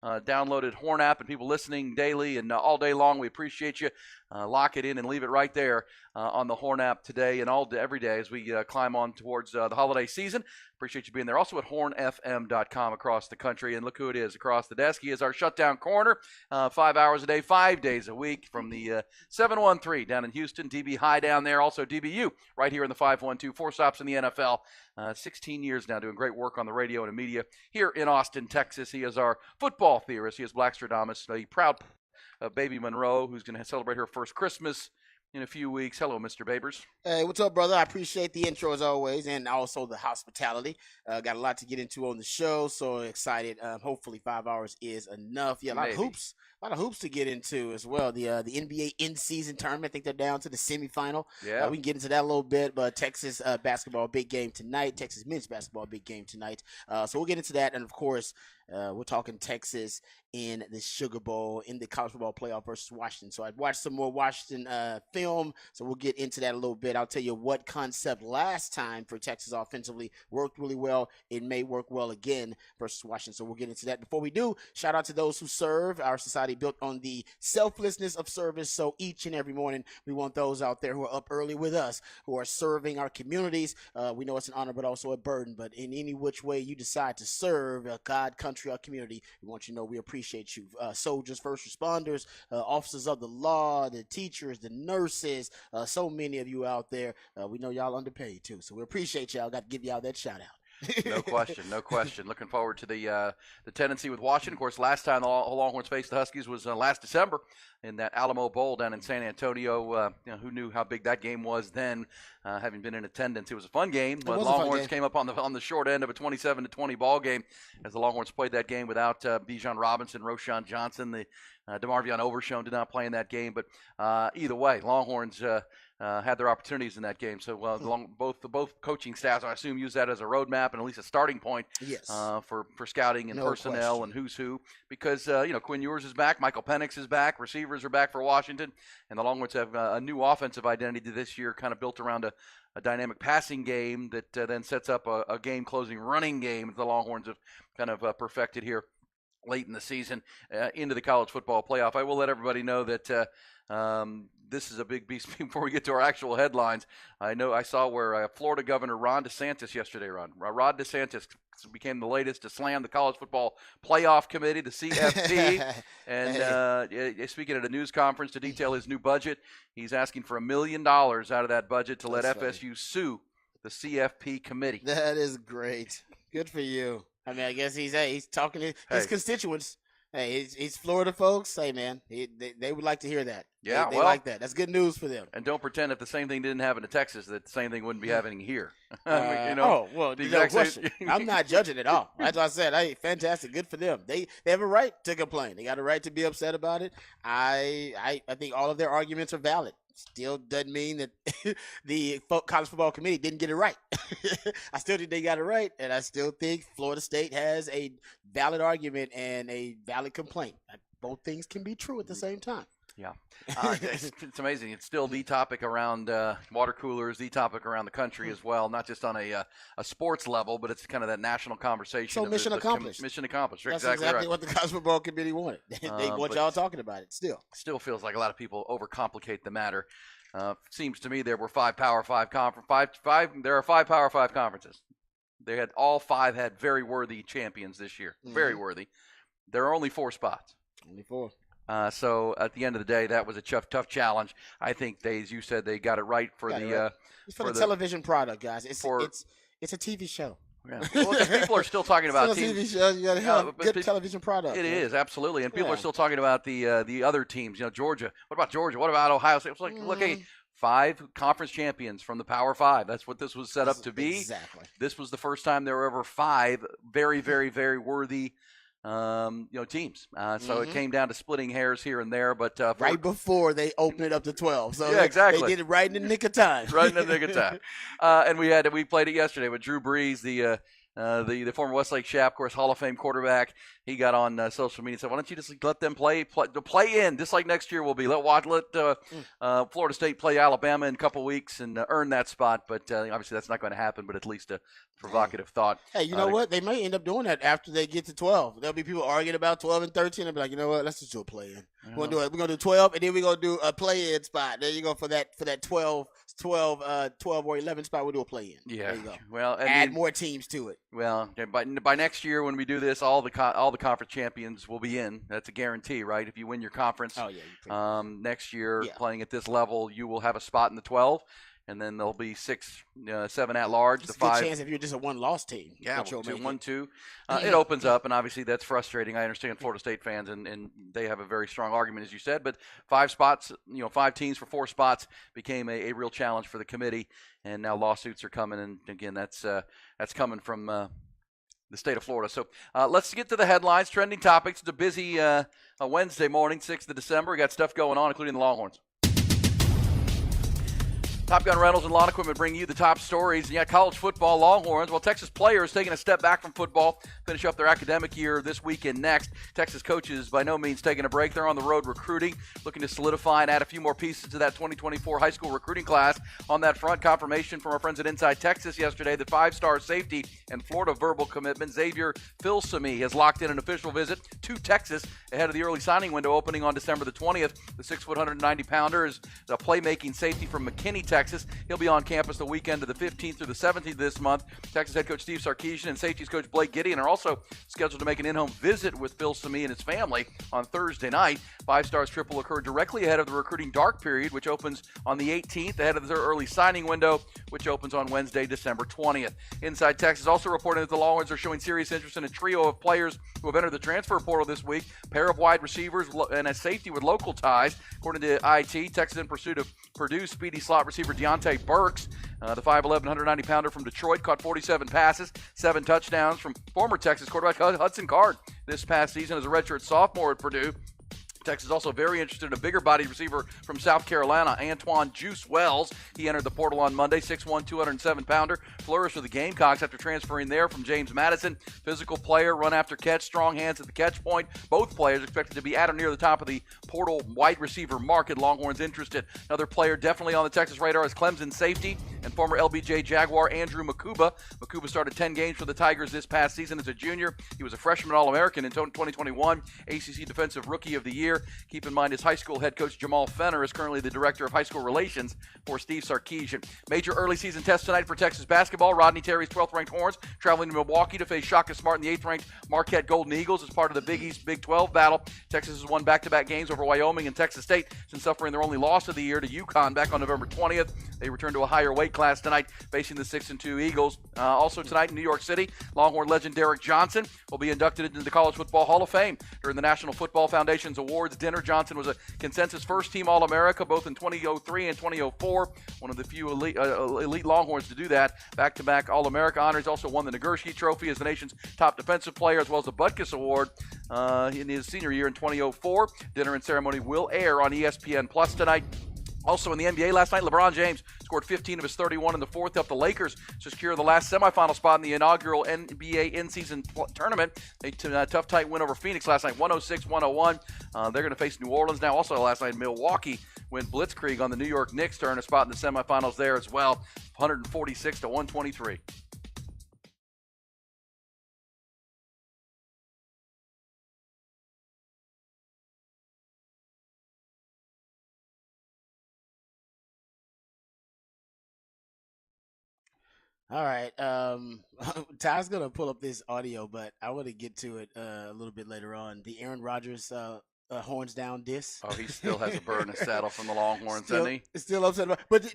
downloaded Horn app and people listening daily and all day long. We appreciate you. Lock it in and leave it right there on the Horn app today and every day as we climb on towards the holiday season. Appreciate you being there. Also at hornfm.com across the country. And look who it is across the desk. He is our shutdown corner, 5 hours a day, 5 days a week from the 713 down in Houston. DB High down there. Also DBU right here in the 512. 4 stops in the NFL. 16 years now doing great work on the radio and the media here in Austin, Texas. He is our football theorist. He is Blackstradamus, a proud baby Monroe who's going to celebrate her first Christmas in a few weeks. Hello, Mr. Babers. Hey, what's up, brother? I appreciate the intro as always, and also the hospitality. Got a lot to get into on the show, so excited. Hopefully 5 hours is enough. Yeah, a lot of hoops to get into as well. The NBA in-season tournament, I think they're down to the semifinal. Yeah. We can get into that a little bit, but Texas basketball, big game tonight. Texas men's basketball, big game tonight. So we'll get into that, and of course, we're talking Texas in the Sugar Bowl in the college football playoff versus Washington. So I'd watched some more Washington film, so we'll get into that a little bit. I'll tell you what concept last time for Texas offensively worked really well. It may work well again versus Washington, so we'll get into that. Before we do, shout out to those who serve. Our society built on the selflessness of service, so each and every morning we want those out there who are up early with us, who are serving our communities. We know it's an honor, but also a burden, but in any which way you decide to serve God, country, our community, we want you to know we appreciate you. Soldiers, first responders, officers of the law, the teachers, the nurses, so many of you out there. We know y'all underpaid too, so we appreciate y'all. Got to give y'all that shout out. No question, no question. Looking forward to the tendency with Washington. Of course, last time the Longhorns faced the Huskies was last December in that Alamo Bowl down in San Antonio. Who knew how big that game was then? Having been in attendance, it was a fun game. But Longhorns came up on the short end of a 27-20 ball game as the Longhorns played that game without Bijan Robinson, Roschon Johnson. The DeMarvion Overshown did not play in that game, but either way, Longhorns had their opportunities in that game. So both coaching staffs, I assume, use that as a roadmap and at least a starting point. Yes. For scouting and personnel and who's who. Because Quinn Ewers is back, Michael Penix is back, receivers are back for Washington, and the Longhorns have a new offensive identity this year, kind of built around a dynamic passing game that then sets up a game-closing running game that the Longhorns have kind of perfected here late in the season into the college football playoff. I will let everybody know that this is a big beast before we get to our actual headlines. I saw where Florida Governor Ron DeSantis yesterday, Rod DeSantis became the latest to slam the College Football Playoff Committee, the CFP. And speaking at a news conference to detail his new budget, he's asking for $1 million out of that budget to let FSU sue the CFP committee. That is great. Good for you. I mean, I guess he's talking to his constituents. Hey, he's Florida folks. Hey, man, they would like to hear that. Yeah, they like that. That's good news for them. And don't pretend if the same thing didn't happen to Texas, that the same thing wouldn't be happening here. No question. I'm not judging at all. As I said, hey, fantastic, good for them. They have a right to complain. They got a right to be upset about it. I think all of their arguments are valid. Still doesn't mean that the college football committee didn't get it right. I still think they got it right, and I still think Florida State has a valid argument and a valid complaint. Both things can be true at the same time. Yeah. It's amazing. It's still the topic around water coolers, the topic around the country as well, not just on a sports level, but it's kind of that national conversation. So mission accomplished. Mission accomplished. That's exactly right. what the college football committee wanted. They want y'all talking about it still. Still feels like a lot of people overcomplicate the matter. Seems to me there were five Power 5 there are 5 Power 5 conferences. All 5 had very worthy champions this year. Mm-hmm. Very worthy. There are only 4 spots. Only 4. So at the end of the day, that was a tough challenge. I think as you said, they got it right for the television product, guys. It's a TV show. Yeah. Well, people are still talking about TV shows. You got to have good television product. It is absolutely, and people are still talking about the other teams. Georgia. What about Georgia? What about Ohio State? It's like, look, hey, 5 conference champions from the Power 5. That's what this was set up to be. Exactly. This was the first time there were ever 5 very, very, very worthy teams. So it came down to splitting hairs here and there, but right before they opened it up to 12. So yeah, exactly. They did it right in the nick of time. Right in the nick of time. And we played it yesterday with Drew Brees, the the former Westlake Chap, of course, Hall of Fame quarterback, he got on social media and said, "Why don't you just let them play in, just like next year will be. Let Florida State play Alabama in a couple weeks and earn that spot." But obviously that's not going to happen. But at least a provocative thought. Hey, you know what? They may end up doing that after they get to 12. There'll be people arguing about 12 and 13. They'll be like, you know what? Let's just do a play-in. We're gonna do 12, and then we're gonna do a play-in spot. There you go for that 12 or 11 spot. We'll do a play-in. Yeah. There you go. Well, add more teams to it. Well, by next year when we do this, all the conference champions will be in. That's a guarantee, right? If you win your conference, next year playing at this level, you will have a spot in the 12. And then there'll be 6, 7 at large. It's a good chance if you're just a one-loss team. Yeah, 1-2. It opens up, and obviously that's frustrating. I understand Florida State fans, and they have a very strong argument, as you said. But 5 spots, 5 teams for 4 spots became a real challenge for the committee, and now lawsuits are coming. And again, that's coming from the state of Florida. So let's get to the headlines, trending topics. It's a busy Wednesday morning, 6th of December. We got stuff going on, including the Longhorns. Top Gun Rentals and Lawn Equipment bring you the top stories. And you got college football, Longhorns. Well, Texas players taking a step back from football, finish up their academic year this weekend next. Texas coaches by no means taking a break. They're on the road recruiting, looking to solidify and add a few more pieces to that 2024 high school recruiting class. On that front, confirmation from our friends at Inside Texas yesterday that 5-star safety and Florida verbal commitment Xavier Filsaime has locked in an official visit to Texas ahead of the early signing window opening on December the 20th. The 6-foot, 190-pounder is the playmaking safety from McKinney, Texas. He'll be on campus the weekend of the 15th through the 17th this month. Texas head coach Steve Sarkisian and safeties coach Blake Gideon are also scheduled to make an in-home visit with Filsaime and his family on Thursday night. 5-stars trip will occur directly ahead of the recruiting dark period, which opens on the 18th, ahead of their early signing window, which opens on Wednesday, December 20th. Inside Texas also reporting that the Longhorns are showing serious interest in a trio of players who have entered the transfer portal this week. A pair of wide receivers and a safety with local ties. According to IT, Texas in pursuit of Purdue speedy slot receiver Deontay Burks. The 5'11", 190-pounder from Detroit caught 47 passes, 7 touchdowns from former Texas quarterback Hudson Card this past season as a redshirt sophomore at Purdue. Texas also very interested in a bigger-bodied receiver from South Carolina, Antoine Juice Wells. He entered the portal on Monday, 6'1", 207-pounder. Flourished with the Gamecocks after transferring there from James Madison. Physical player, run after catch, strong hands at the catch point. Both players expected to be at or near the top of the portal wide receiver market. Longhorns interested. Another player definitely on the Texas radar is Clemson safety and former LBJ Jaguar Andrew Makuba. Makuba started 10 games for the Tigers this past season as a junior. He was a freshman All-American in 2021, ACC Defensive Rookie of the Year. Keep in mind his high school head coach Jamal Fenner is currently the director of high school relations for Steve Sarkisian. Major early season test tonight for Texas basketball. Rodney Terry's 12th-ranked Horns traveling to Milwaukee to face Shaka Smart and the 8th-ranked Marquette Golden Eagles as part of the Big East Big 12 battle. Texas has won back-to-back games over Wyoming and Texas State since suffering their only loss of the year to UConn back on November 20th. They return to a higher weight class tonight, facing the 6-2 Eagles. Also tonight in New York City, Longhorn legend Derek Johnson will be inducted into the College Football Hall of Fame during the National Football Foundation's awards dinner. Johnson was a consensus first-team All-America both in 2003 and 2004. One of the few elite Longhorns to do that. Back-to-back All-America honors. Also won the Nagurski Trophy as the nation's top defensive player, as well as the Butkus Award in his senior year in 2004. Dinner and ceremony will air on ESPN Plus tonight. Also in the NBA last night, LeBron James scored 15 of his 31 in the fourth, helped the Lakers secure the last semifinal spot in the inaugural NBA in-season tournament. A tough, tight win over Phoenix last night, 106-101. They're going to face New Orleans now. Also last night, Milwaukee went blitzkrieg on the New York Knicks to earn a spot in the semifinals there as well, 146-123. All right. Ty's going to pull up this audio, but I want to get to it a little bit later on. The Aaron Rodgers horns down diss. Oh, he still has a burr in his saddle from the Longhorns, doesn't he? Still upset about it. But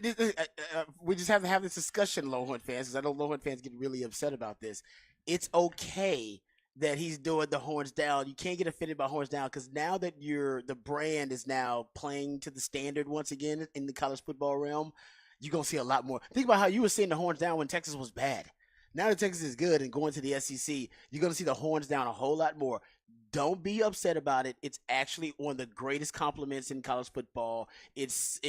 we just have to have this discussion, Longhorn fans, because I know Longhorn fans get really upset about this. It's okay that he's doing the horns down. You can't get offended by horns down because now that the brand is now playing to the standard once again in the college football realm, you're going to see a lot more. Think about how you were seeing the horns down when Texas was bad. Now that Texas is good and going to the SEC, you're going to see the horns down a whole lot more. Don't be upset about it. It's actually one of the greatest compliments in college football. It's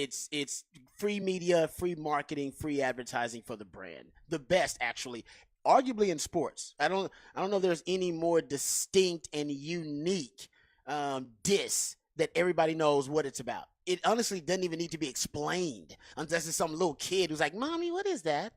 free media, free marketing, free advertising for the brand. The best, actually. arguably in sports. I don't know if there's any more distinct and unique diss that everybody knows what it's about. It honestly doesn't even need to be explained unless it's some little kid who's like, "Mommy, what is that?"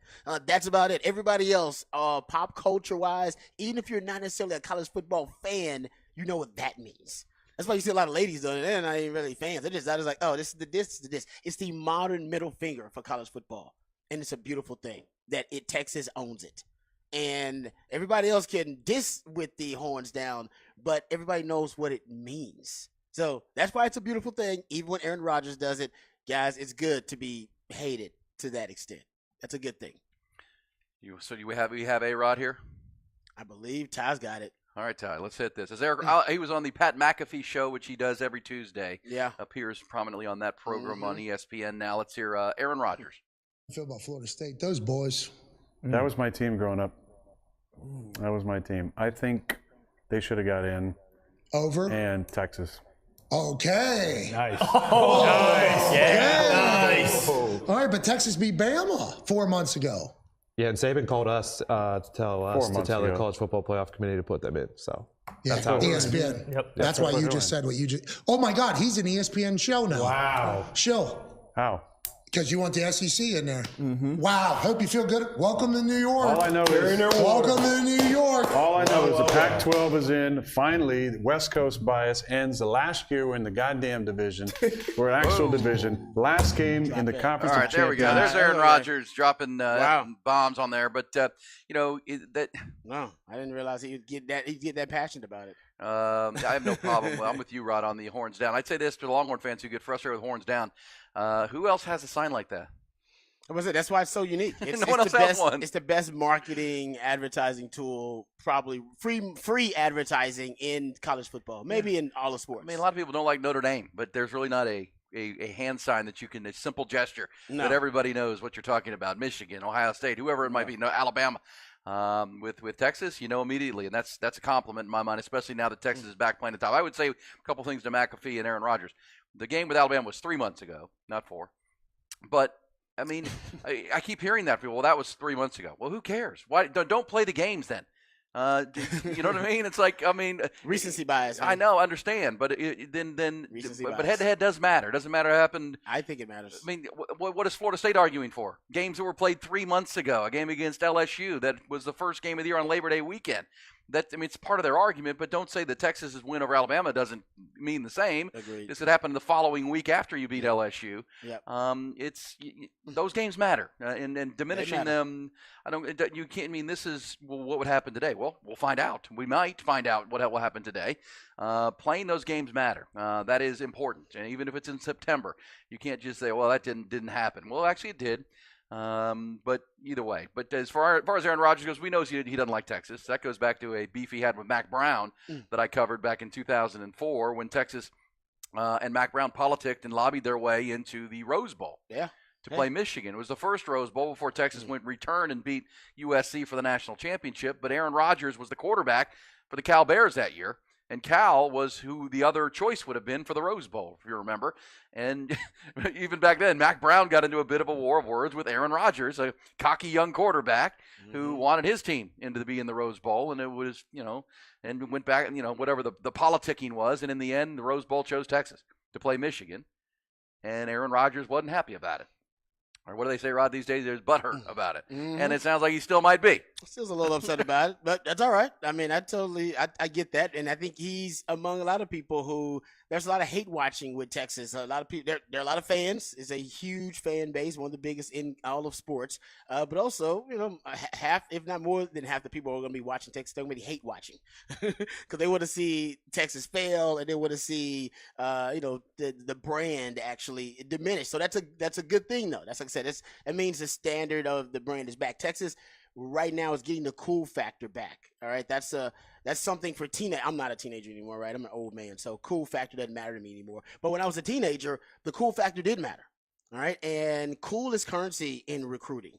That's about it. Everybody else, pop culture wise, even if you're not necessarily a college football fan, you know what that means. That's why you see a lot of ladies doing it. They're not even really fans. They're just like, "Oh, this is the this." It's the modern middle finger for college football, and it's a beautiful thing that Texas owns it. And everybody else can diss with the horns down, but everybody knows what it means. So that's why it's a beautiful thing. Even when Aaron Rodgers does it, guys, it's good to be hated to that extent. That's a good thing. So we have A-Rod here? I believe Ty's got it. All right, Ty, let's hit this. He was on the Pat McAfee show, which he does every Tuesday. Yeah. Appears prominently on that program on ESPN now. Let's hear Aaron Rodgers. I feel about Florida State. Those boys. That was my team growing up. That was my team. I think they should have got in. Over? And Texas. Okay. Nice. Oh, nice. Yeah. Nice. All right, but Texas beat Bama 4 months ago. Yeah, and Saban called us to tell the College Football Playoff Committee to put them in. So yeah, that's how ESPN. Yep. That's why you just said what you just. Oh my God, he's an ESPN show now. Wow. Show. How? Because you want the SEC in there. Wow. Hope you feel good. Welcome to New York. All I know is welcome to New York. All I know is the Pac-12 is in. Finally, the West Coast bias ends. The last year we're in the goddamn division. We're an actual division. Last game in the conference. All right, there we go. There's Aaron Rodgers dropping bombs on there. But No, I didn't realize he'd get that passionate about it. I have no problem. I'm with you, Rod, on the horns down. I'd say this to the Longhorn fans who get frustrated with horns down. Who else has a sign like that? That's why it's so unique. It's, No one else has one. It's the best marketing advertising tool, probably free advertising in college football, maybe in all of sports. I mean, a lot of people don't like Notre Dame, but there's really not a hand sign that you can, a simple gesture that everybody knows what you're talking about. Michigan, Ohio State, whoever it might be, Alabama. With Texas, you know immediately, and that's a compliment in my mind, especially now that Texas is back playing the top. I would say a couple things to McAfee and Aaron Rodgers. The game with Alabama was 3 months ago, not 4. But I mean, I keep hearing that people. Well, that was 3 months ago. Well, who cares? Why don't play the games then? You know what I mean? It's like, I mean, recency bias. I know, understand, but but head-to-head does matter. Doesn't matter what happened. I think it matters. I mean, what is Florida State arguing for? Games that were played 3 months ago. A game against LSU that was the first game of the year on Labor Day weekend. It's part of their argument, but don't say that Texas's win over Alabama doesn't mean the same. Agreed. This had happened the following week after you beat LSU. Yep. Those games matter, and diminishing them. You can't. I mean, this is what would happen today. Well, we'll find out. We might find out what will happen today. Playing those games matter. That is important, and even if it's in September, you can't just say, "Well, that didn't happen." Well, actually, it did. But either way, but as far as Aaron Rodgers goes, we know he doesn't like Texas. That goes back to a beef he had with Mack Brown that I covered back in 2004 when Texas and Mack Brown politicked and lobbied their way into the Rose Bowl. Yeah. To play Michigan. It was the first Rose Bowl before Texas returned and beat USC for the national championship. But Aaron Rodgers was the quarterback for the Cal Bears that year. And Cal was who the other choice would have been for the Rose Bowl, if you remember. And even back then, Mack Brown got into a bit of a war of words with Aaron Rodgers, a cocky young quarterback who wanted his team to be in the Rose Bowl. And it was, and went back, whatever the politicking was. And in the end, the Rose Bowl chose Texas to play Michigan. And Aaron Rodgers wasn't happy about it. Or what do they say, Rod, these days? There's butthurt about it. And it sounds like he still might be. Still a little upset about it, but that's all right. I mean, I get that. And I think he's among a lot of people who there's a lot of hate watching with Texas. A lot of people, there are a lot of fans. It's a huge fan base, one of the biggest in all of sports. But also, half, if not more than half the people who are going to be watching Texas, they're going to be hate watching because they want to see Texas fail and they want to see, the brand actually diminish. So that's a good thing, though. That's like I said. It means the standard of the brand is back. Texas right now is getting the cool factor back. All right, that's something for teenage. I'm not a teenager anymore, right? I'm an old man, so cool factor doesn't matter to me anymore. But when I was a teenager, the cool factor did matter. All right, and cool is currency in recruiting,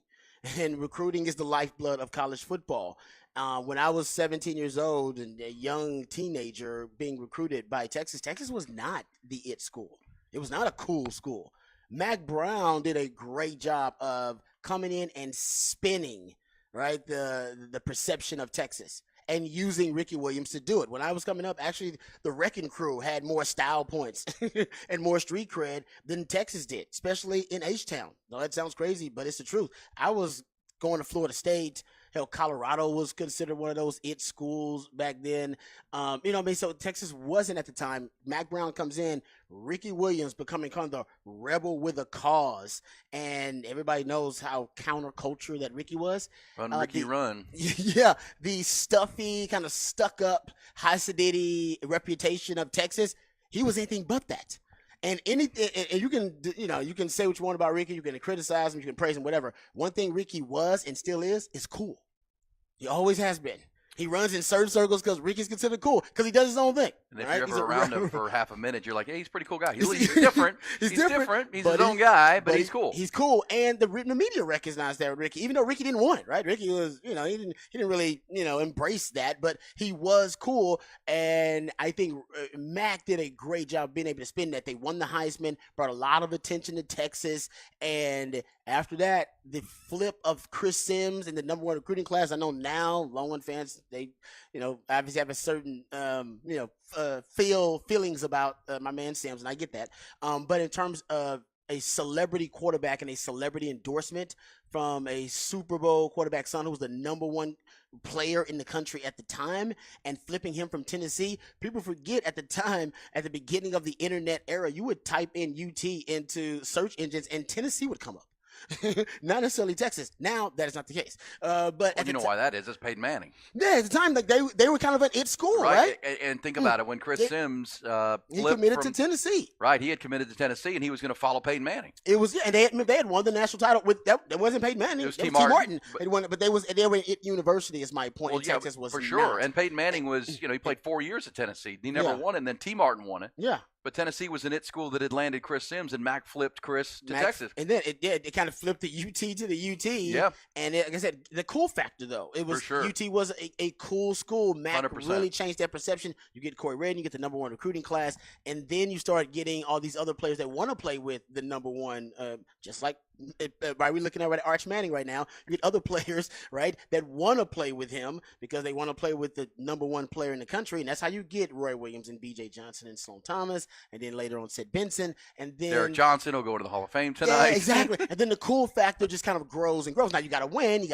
and recruiting is the lifeblood of college football. When I was 17 years old and a young teenager being recruited by Texas, Texas was not the it school. It was not a cool school. Mack Brown did a great job of coming in and spinning right? The perception of Texas. And using Ricky Williams to do it. When I was coming up, actually, the Wrecking Crew had more style points and more street cred than Texas did, especially in H-Town. Now, that sounds crazy, but it's the truth. I was going to Florida State. Hell, Colorado was considered one of those it schools back then. You know what I mean? So Texas wasn't at the time. Mack Brown comes in, Ricky Williams becoming kind of the rebel with a cause. And everybody knows how counterculture that Ricky was. Run, Ricky, run. Yeah, the stuffy, kind of stuck up, high sedity reputation of Texas. He was anything but that. And anything, and you can say what you want about Ricky. You can criticize him, you can praise him, whatever. One thing Ricky was and still is cool. He always has been. He runs in certain circles because Ricky's considered cool because he does his own thing. And if you're ever around him for half a minute, you're like, hey, he's a pretty cool guy. He's different. He's different. He's his own guy, but he's cool. He's cool. And the media recognized that with Ricky, even though Ricky didn't want it, right? Ricky was, he didn't really, embrace that, but he was cool. And I think Mack did a great job being able to spin that. They won the Heisman, brought a lot of attention to Texas. And after that, the flip of Chris Sims in the number one recruiting class, I know now Longhorn fans, they, obviously have a certain, feelings about my man Sims, and I get that. But in terms of a celebrity quarterback and a celebrity endorsement from a Super Bowl quarterback son who was the number one player in the country at the time, and flipping him from Tennessee, people forget at the time, at the beginning of the internet era, you would type in UT into search engines and Tennessee would come up. Not necessarily Texas. Now that is not the case. But you know why that is? It's Peyton Manning. Yeah, at the time, like they were kind of an it school, right? And think about it. When Chris Sims he committed to Tennessee, right? He had committed to Tennessee, and he was going to follow Peyton Manning. It was, and they had won the national title with that. It wasn't Peyton Manning. It was T. Martin. But they were at it university. Is my point. Well, Texas was for sure. not. And Peyton Manning was, he played 4 years at Tennessee. He never won it. And then T. Martin won it. Yeah. But Tennessee was an it school that had landed Chris Sims, and Mack flipped Chris to Texas. And then it kind of flipped the UT to the UT. Yeah. And like I said, the cool factor, though, it was UT was a cool school. Mack 100%. really changed that perception. You get Corey Redden, you get the number one recruiting class, and then you start getting all these other players that want to play with the number one, just like we're looking at Arch Manning right now. You get other players, right, that want to play with him because they want to play with the number one player in the country, and that's how you get Roy Williams and B.J. Johnson and Sloan Thomas, and then later on Sid Benson, and then Derek Johnson will go to the Hall of Fame tonight. Yeah, exactly. And then the cool factor just kind of grows and grows. Now you got to win,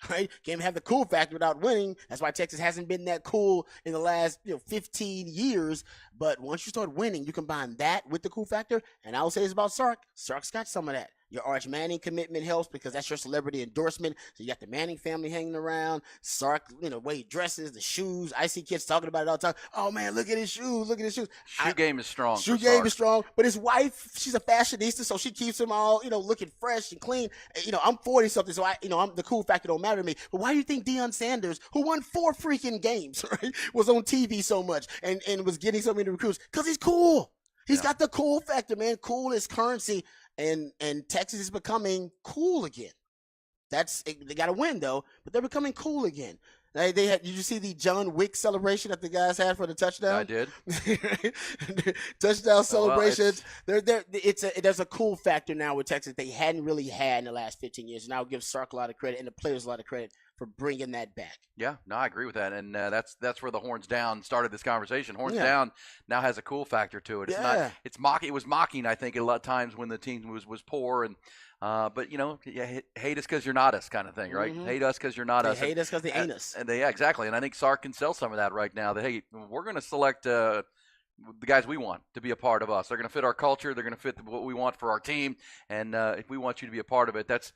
right? Can't have the cool factor without winning. That's why Texas hasn't been that cool in the last 15 years. But once you start winning, you combine that with the cool factor, and I will say this about Sark. Sark's got some of that. Your Arch Manning commitment helps because that's your celebrity endorsement. So you got the Manning family hanging around. Sark, the way he dresses, the shoes. I see kids talking about it all the time. Oh, man, look at his shoes. Look at his shoes. Shoe game is strong. Shoe game is strong. But his wife, she's a fashionista, so she keeps him all, looking fresh and clean. I'm 40-something, so I'm the cool factor don't matter to me. But why do you think Deion Sanders, who won 4 freaking games, right, was on TV so much and was getting so many recruits? Because he's cool. He's got the cool factor, man. Cool is currency. And Texas is becoming cool again. They got to win though, but they're becoming cool again. Did you see the John Wick celebration that the guys had for the touchdown? I did. Touchdown celebrations. There's a cool factor now with Texas they hadn't really had in the last 15 years. And I'll give Sark a lot of credit and the players a lot of credit for bringing that back. Yeah, no, I agree with that, and that's where the Horns Down started this conversation. Horns Down now has a cool factor to it. It's not. It's mocking. It was mocking, I think, a lot of times when the team was poor and. But hate us because you're not us, kind of thing, right? Mm-hmm. Hate us because you're not us. Hate us because they ain't us. And exactly. And I think Sark can sell some of that right now. That hey, we're going to select the guys we want to be a part of us. They're going to fit our culture. They're going to fit what we want for our team. And if we want you to be a part of it, that's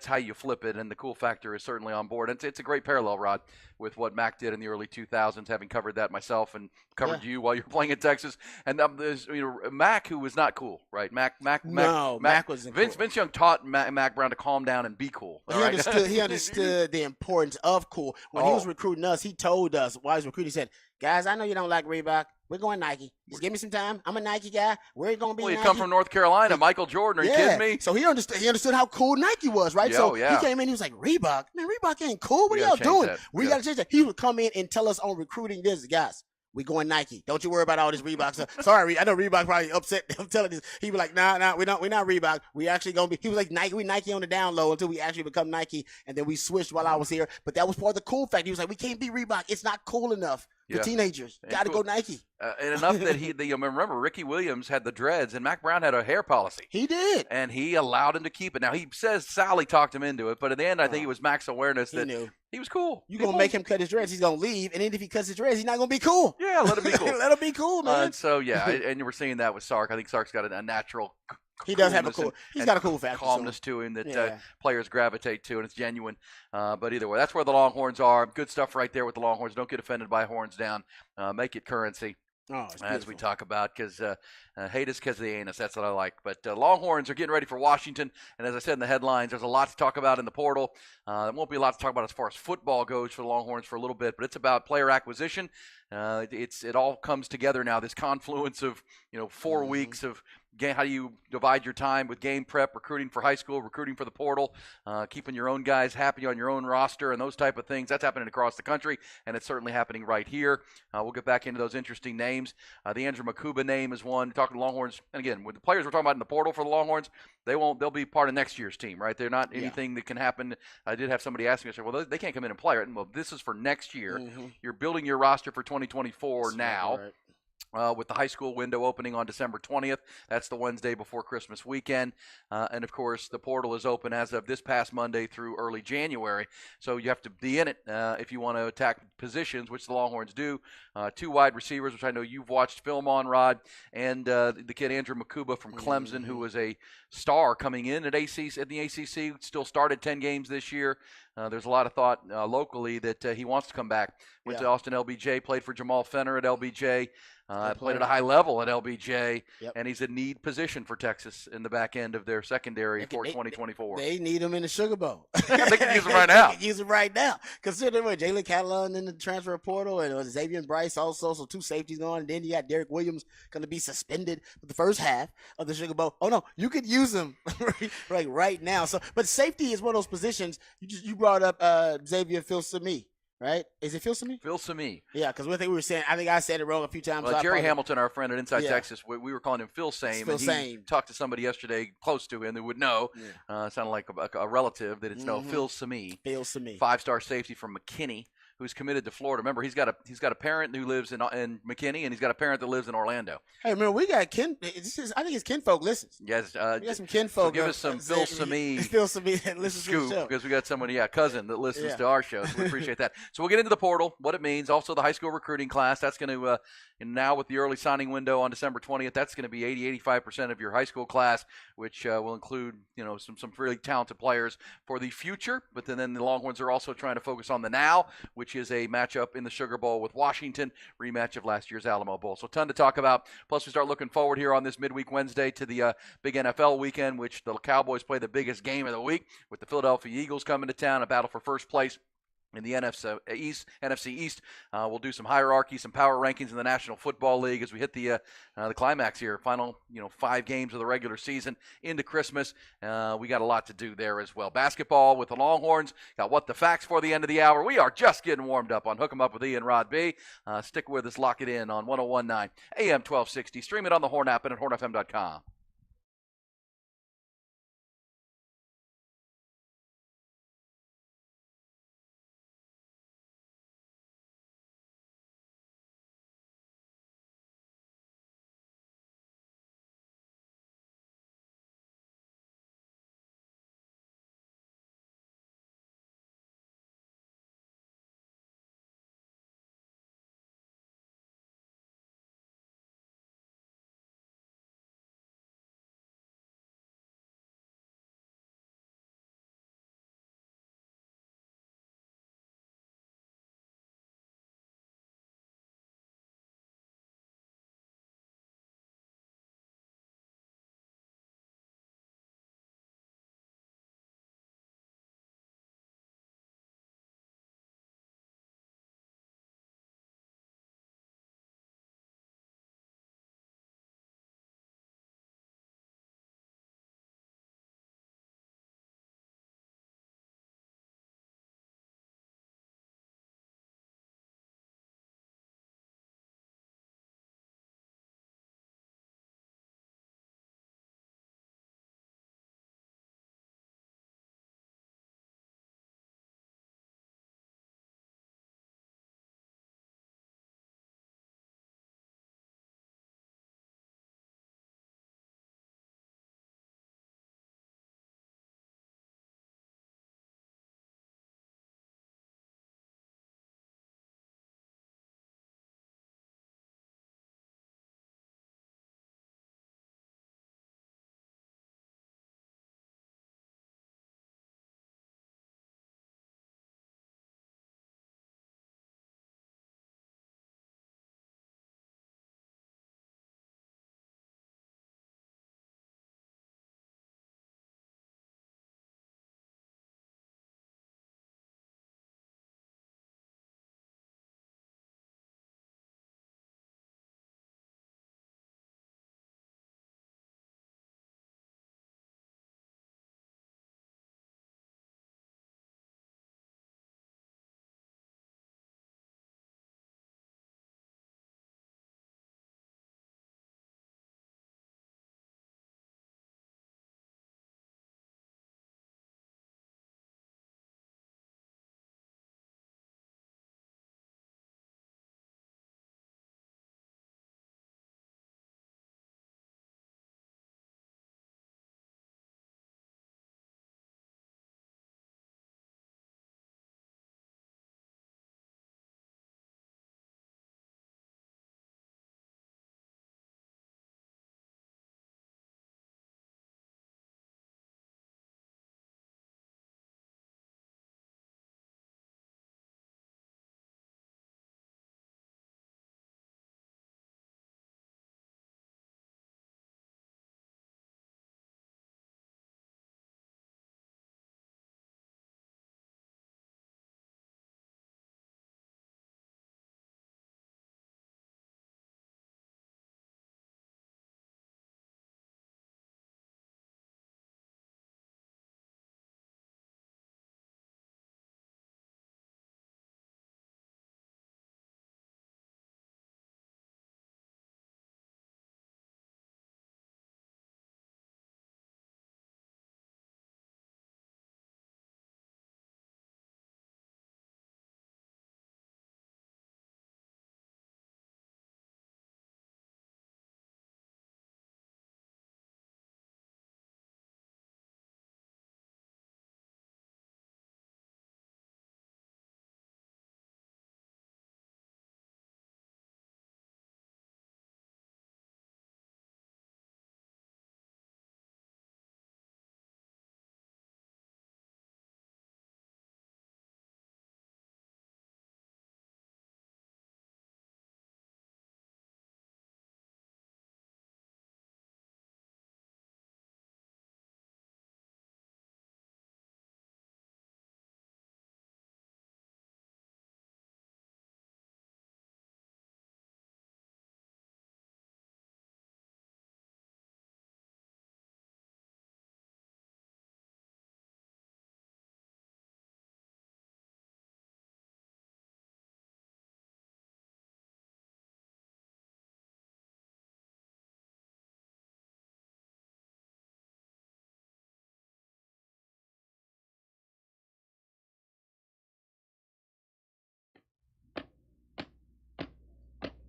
how you flip it. And the cool factor is certainly on board. And it's a great parallel, Rod, with what Mack did in the early 2000s, having covered that myself and covered you while you were playing in Texas. And there's Mack, who was not cool, right? Mack wasn't cool. Vince Young taught Mack Brown to calm down and be cool. He understood the importance of cool. When he was recruiting us, he told us while he was recruiting, he said, guys, I know you don't like Reebok. We're going Nike. Just give me some time. I'm a Nike guy. We're going to be Nike. Well, you come from North Carolina, Michael Jordan. Are you kidding me? So he understood how cool Nike was, right? He came in, he was like, Reebok? Man, Reebok ain't cool. What are y'all doing? We got to change that. He would come in and tell us on recruiting this, guys. We going Nike. Don't you worry about all this Reebok stuff. Sorry, I know Reebok probably upset. I'm telling this. He be like, nah, we're not Reebok. We actually gonna be. He was like Nike. We Nike on the down low until we actually become Nike, and then we switched while I was here. But that was part of the cool fact. He was like, we can't be Reebok. It's not cool enough for teenagers. Got to go Nike. And enough that remember Ricky Williams had the dreads, and Mac Brown had a hair policy. He did, and he allowed him to keep it. Now he says Sally talked him into it, but in the end, I think it was Mac's awareness that he was cool. You gonna make him cut his dreads? He's gonna leave, and then if he cuts his dreads, he's not gonna be cool. Yeah, let him be cool. Let him be cool, man. And so and we're seeing that with Sark. I think Sark's got a natural. He does have a cool. He's got a cool factor, calmness to him that players gravitate to, and it's genuine. But either way, that's where the Longhorns are. Good stuff right there with the Longhorns. Don't get offended by horns down. Make it currency. Oh, as we talk about, because hate us because they ain't us. That's what I like. But Longhorns are getting ready for Washington, and as I said in the headlines, there's a lot to talk about in the portal. There won't be a lot to talk about as far as football goes for the Longhorns for a little bit, but it's about player acquisition. It all comes together now. This confluence of 4 weeks of how do you divide your time with game prep, recruiting for high school, recruiting for the portal, keeping your own guys happy on your own roster, and those type of things. That's happening across the country, and it's certainly happening right here. We'll get back into those interesting names. The Andrew Makuba name is one. Talking to Longhorns, and again, with the players we're talking about in the portal for the Longhorns, they'll be part of next year's team, right? They're not anything that can happen. I did have somebody ask me, I said, well, they can't come in and play, right? Well, this is for next year. You're building your roster for 2024 now. Right. With the high school window opening on December 20th. That's the Wednesday before Christmas weekend. And, of course, the portal is open as of this past Monday through early January. So you have to be in it if you want to attack positions, which the Longhorns do. 2 wide receivers, which I know you've watched film on, Rod, and the kid Andrew Makuba from Clemson, who was a star coming in at the ACC, still started 10 games this year. There's a lot of thought locally that he wants to come back. Went to Austin LBJ, played for Jamal Fenner at LBJ. Played at a high level at LBJ, and he's a need position for Texas in the back end of their secondary for 2024. They need him in the Sugar Bowl. They can use him right now. They can use him right now. Consider what Jalen Catalon in the transfer portal, and Xavier Bryce also, so 2 safeties going, and then you got Derek Williams going to be suspended for the first half of the Sugar Bowl. Oh no, you could use him right now. So, but safety is one of those positions. You brought up Xavier Phil-Sami. Right? Is it Phil Sami? Phil Sami. Yeah, because one thing we were saying, I think I said it wrong a few times. Well, Jerry Hamilton, our friend at Inside Texas, we were calling him Phil Same. And he talked to somebody yesterday close to him that would know. Sounded like a relative that it's Phil Sami. Phil Sami. 5-star safety from McKinney, who's committed to Florida. Remember, he's got a parent who lives in McKinney, and he's got a parent that lives in Orlando. Hey, remember, we got I think his kinfolk listens. Yes. We got some kinfolk. So give us some Phil Sami. Phil Sami that listens to the show. Because we got somebody, cousin that listens to our show. So we appreciate that. So we'll get into the portal, what it means. Also, the high school recruiting class. That's going to, and now with the early signing window on December 20th, that's going to be 85% of your high school class, which will include, some really talented players for the future. But then the Longhorns are also trying to focus on the now, which is a matchup in the Sugar Bowl with Washington, rematch of last year's Alamo Bowl. So a ton to talk about. Plus, we start looking forward here on this midweek Wednesday to the big NFL weekend, which the Cowboys play the biggest game of the week with the Philadelphia Eagles coming to town, a battle for first place in the NFC East. We'll do some hierarchy, some power rankings in the National Football League as we hit the climax here. Final 5 games of the regular season into Christmas. We got a lot to do there as well. Basketball with the Longhorns. Got what the facts for the end of the hour. We are just getting warmed up on Hook 'em Up with Ian Rod B. Stick with us. Lock it in on 101.9 AM 1260. Stream it on the Horn app and at hornfm.com.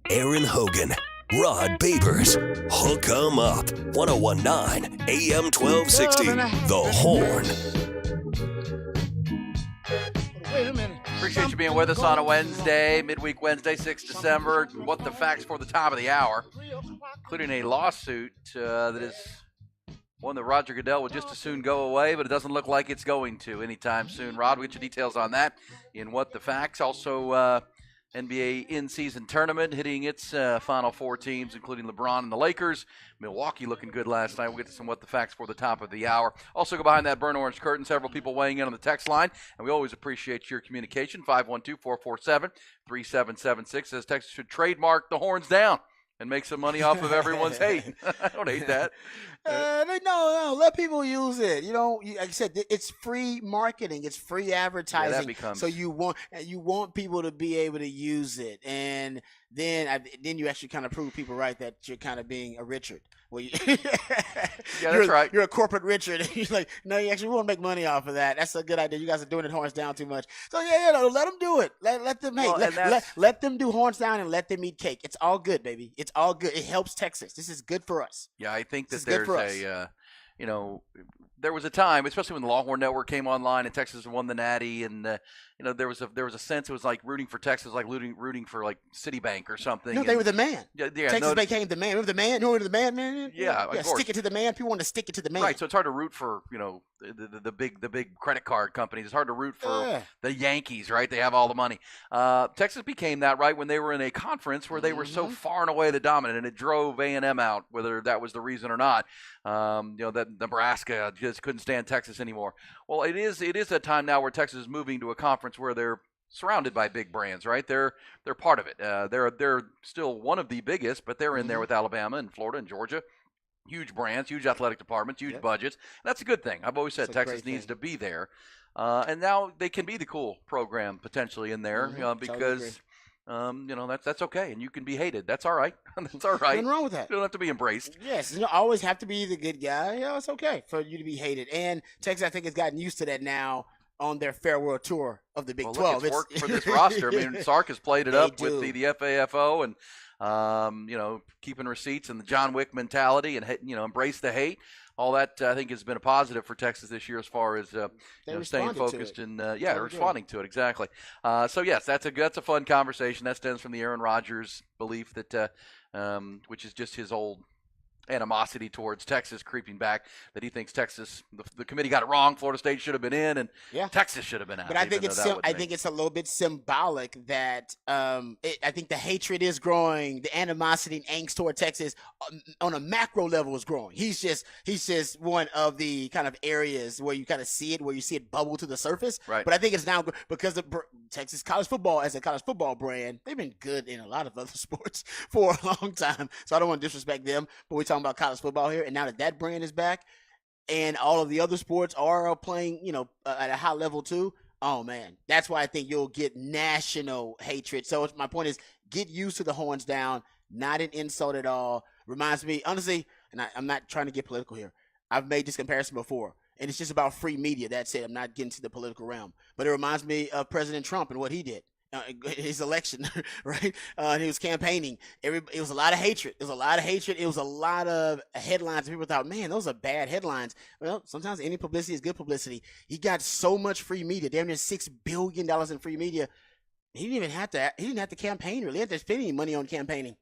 Aaron Hogan, Rod Babers. Hook 'em up. 1019 AM 1260. The Horn. Wait a minute. Appreciate you being with us on a Wednesday, midweek Wednesday, 6 December. What the facts for the top of the hour, including a lawsuit that is one that Roger Goodell would just as soon go away, but it doesn't look like it's going to anytime soon. Rod, we'll get you details on that in What the Facts. Also, NBA in-season tournament hitting its final four teams, including LeBron and the Lakers. Milwaukee looking good last night. We'll get to some What the Facts for the top of the hour. Also, go behind that burnt orange curtain. Several people weighing in on the text line, and we always appreciate your communication. 512-447-3776 says Texas should trademark the horns down and make some money off of everyone's hate. I don't hate that. No, let people use it. Like I said, it's free marketing. It's free advertising. Yeah, that becomes... So you want people to be able to use it, and then you actually kind of prove people right that you're kind of being a Richard. Well, yeah, that's right. You're a corporate Richard. And you're like, no, you actually want to make money off of that. That's a good idea. You guys are doing it horns down too much. So let them do it. Let them let them do horns down and let them eat cake. It's all good, baby. It's all good. It helps Texas. This is good for us. Yeah, I think that there's there was a time, especially when the Longhorn Network came online and Texas won the Natty, and there was a sense it was like rooting for Texas, like rooting for like Citibank or something. No, they were the man. Yeah, Texas became the man. Remember the man? You know the man, man? Yeah, of course. Stick it to the man. People want to stick it to the man. Right, so it's hard to root for the big credit card companies. It's hard to root for the Yankees, right? They have all the money. Texas became that right when they were in a conference where they were so far and away the dominant, and it drove A&M out, whether that was the reason or not. That Nebraska just couldn't stand Texas anymore. Well, it is a time now where Texas is moving to a conference where they're surrounded by big brands, right? They're part of it. They're still one of the biggest, but they're in there with Alabama and Florida and Georgia. Huge brands, huge athletic departments, huge budgets. That's a good thing. I've always said Texas needs to be there. And now they can be the cool program potentially in there because that's okay, and you can be hated. That's all right. That's all right. Nothing wrong with that. You don't have to be embraced. Yes, you don't always have to be the good guy. It's okay for you to be hated. And Texas, I think, has gotten used to that now on their farewell tour of the Big 12. It's worked for this roster. I mean, Sark has played it up with the FAFO and keeping receipts and the John Wick mentality and embrace the hate. All that I think has been a positive for Texas this year as far as staying focused and responding to it exactly. So yes, that's a fun conversation. That stems from the Aaron Rodgers belief that which is just his old animosity towards Texas creeping back, that he thinks Texas, the committee got it wrong. Florida State should have been in, and Texas should have been out. But I think it's a little bit symbolic that I think the hatred is growing, the animosity and angst toward Texas on a macro level is growing. He's just one of the kind of areas where you kind of see it, where you see it bubble to the surface. Right. But I think it's now because of Texas college football as a college football brand, they've been good in a lot of other sports for a long time. So I don't want to disrespect them, but we're talking about college football here, and now that brand is back and all of the other sports are playing at a high level too, oh man, that's why I think you'll get national hatred. So my point is, get used to the horns down. Not an insult at all. Reminds me, honestly, and I'm not trying to get political here, I've made this comparison before, and it's just about free media. That's it. I'm not getting to the political realm, but it reminds me of President Trump and what he did. His election, right? And he was campaigning. It was a lot of hatred. It was a lot of headlines. People thought, man, those are bad headlines. Well, sometimes any publicity is good publicity. He got so much free media, damn near $6 billion in free media. He didn't have to campaign really. He didn't have to spend any money on campaign.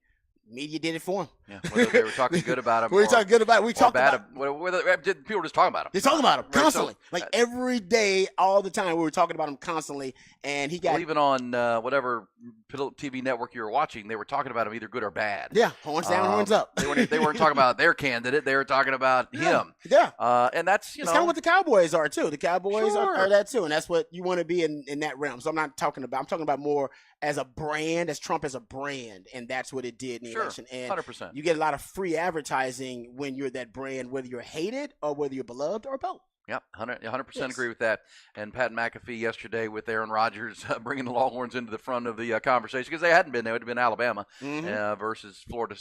Media did it for him. Yeah, whether they were talking good about him. We were talking good about it. We talked about people were just talking about him. They're talking about him constantly, every day, all the time. We were talking about him constantly, and he got even on whatever TV network you were watching. They were talking about him either good or bad. Yeah, horns down, horns up. They weren't talking about their candidate. They were talking about him. Yeah, and that's it's kind of what the Cowboys are too. The Cowboys are that too, and that's what you want to be in that realm. So I'm talking about more as a brand, as Trump as a brand, and that's what it did in the election. And 100%. You get a lot of free advertising when you're that brand, whether you're hated or whether you're beloved or both. Yep, 100% agree with that. And Pat McAfee yesterday with Aaron Rodgers bringing the Longhorns into the front of the conversation, because they hadn't been. They would have been Alabama versus Florida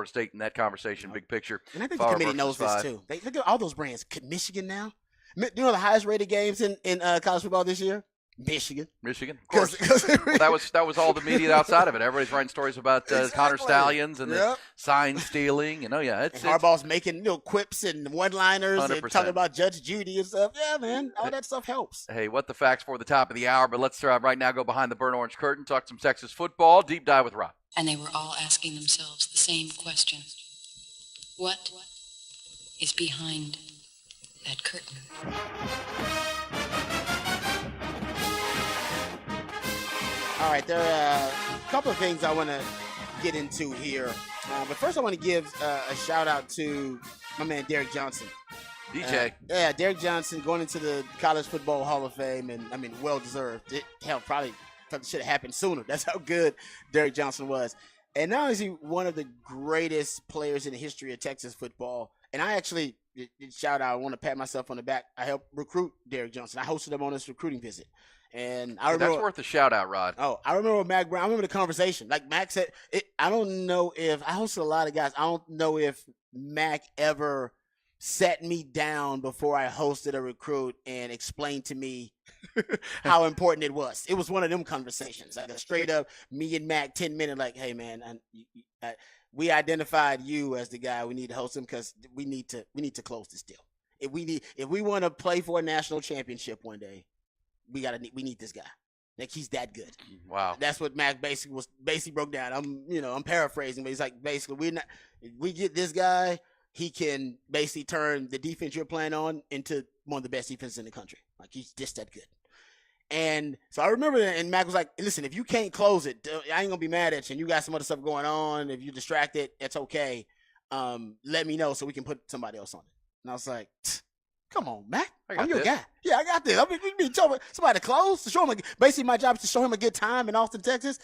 State in that conversation, big picture. And I think the committee knows this too. Look at all those brands. Michigan now. You know the highest rated games in college football this year? Michigan. Of course. Well, that was all the media outside of it. Everybody's writing stories about Connor Stallions and the sign stealing. It's Harbaugh's making quips and one-liners 100%. and talking about Judge Judy and stuff. Yeah, man, all that stuff helps. Hey, what the facts for the top of the hour? But let's right now go behind the burnt orange curtain, talk some Texas football, deep dive with Rob. And they were all asking themselves the same question: what is behind that curtain? All right, there are a couple of things I want to get into here. But first I want to give a shout-out to my man Derek Johnson. DJ. Derek Johnson going into the College Football Hall of Fame, and, well-deserved. Probably should have happened sooner. That's how good Derek Johnson was. And not only is he one of the greatest players in the history of Texas football, and I actually, I want to pat myself on the back. I helped recruit Derek Johnson. I hosted him on this recruiting visit. And I remember, that's worth a shout out, Rod. Oh, I remember Mac Brown. I remember the conversation. Like Mac said, I don't know if I hosted a lot of guys. I don't know if Mac ever sat me down before I hosted a recruit and explained to me how important it was. It was one of them conversations, like a straight up me and Mac 10-minute. Like, hey man, we identified you as the guy we need to host him because we need to close this deal. If we want to play for a national championship one day, we need this guy. Like, he's that good. Wow. That's what Mac basically broke down. I'm paraphrasing, but he's like, basically, we get this guy, he can basically turn the defense you're playing on into one of the best defenses in the country. Like, he's just that good. And so I remember that, and Mac was like, listen, if you can't close it, I ain't gonna be mad at you, and you got some other stuff going on. If you're distracted, it's okay. Let me know so we can put somebody else on it. And I was like, come on, Mac. I'm your guy. Yeah, I got this. I mean, somebody to close to show him. Basically, my job is to show him a good time in Austin, Texas.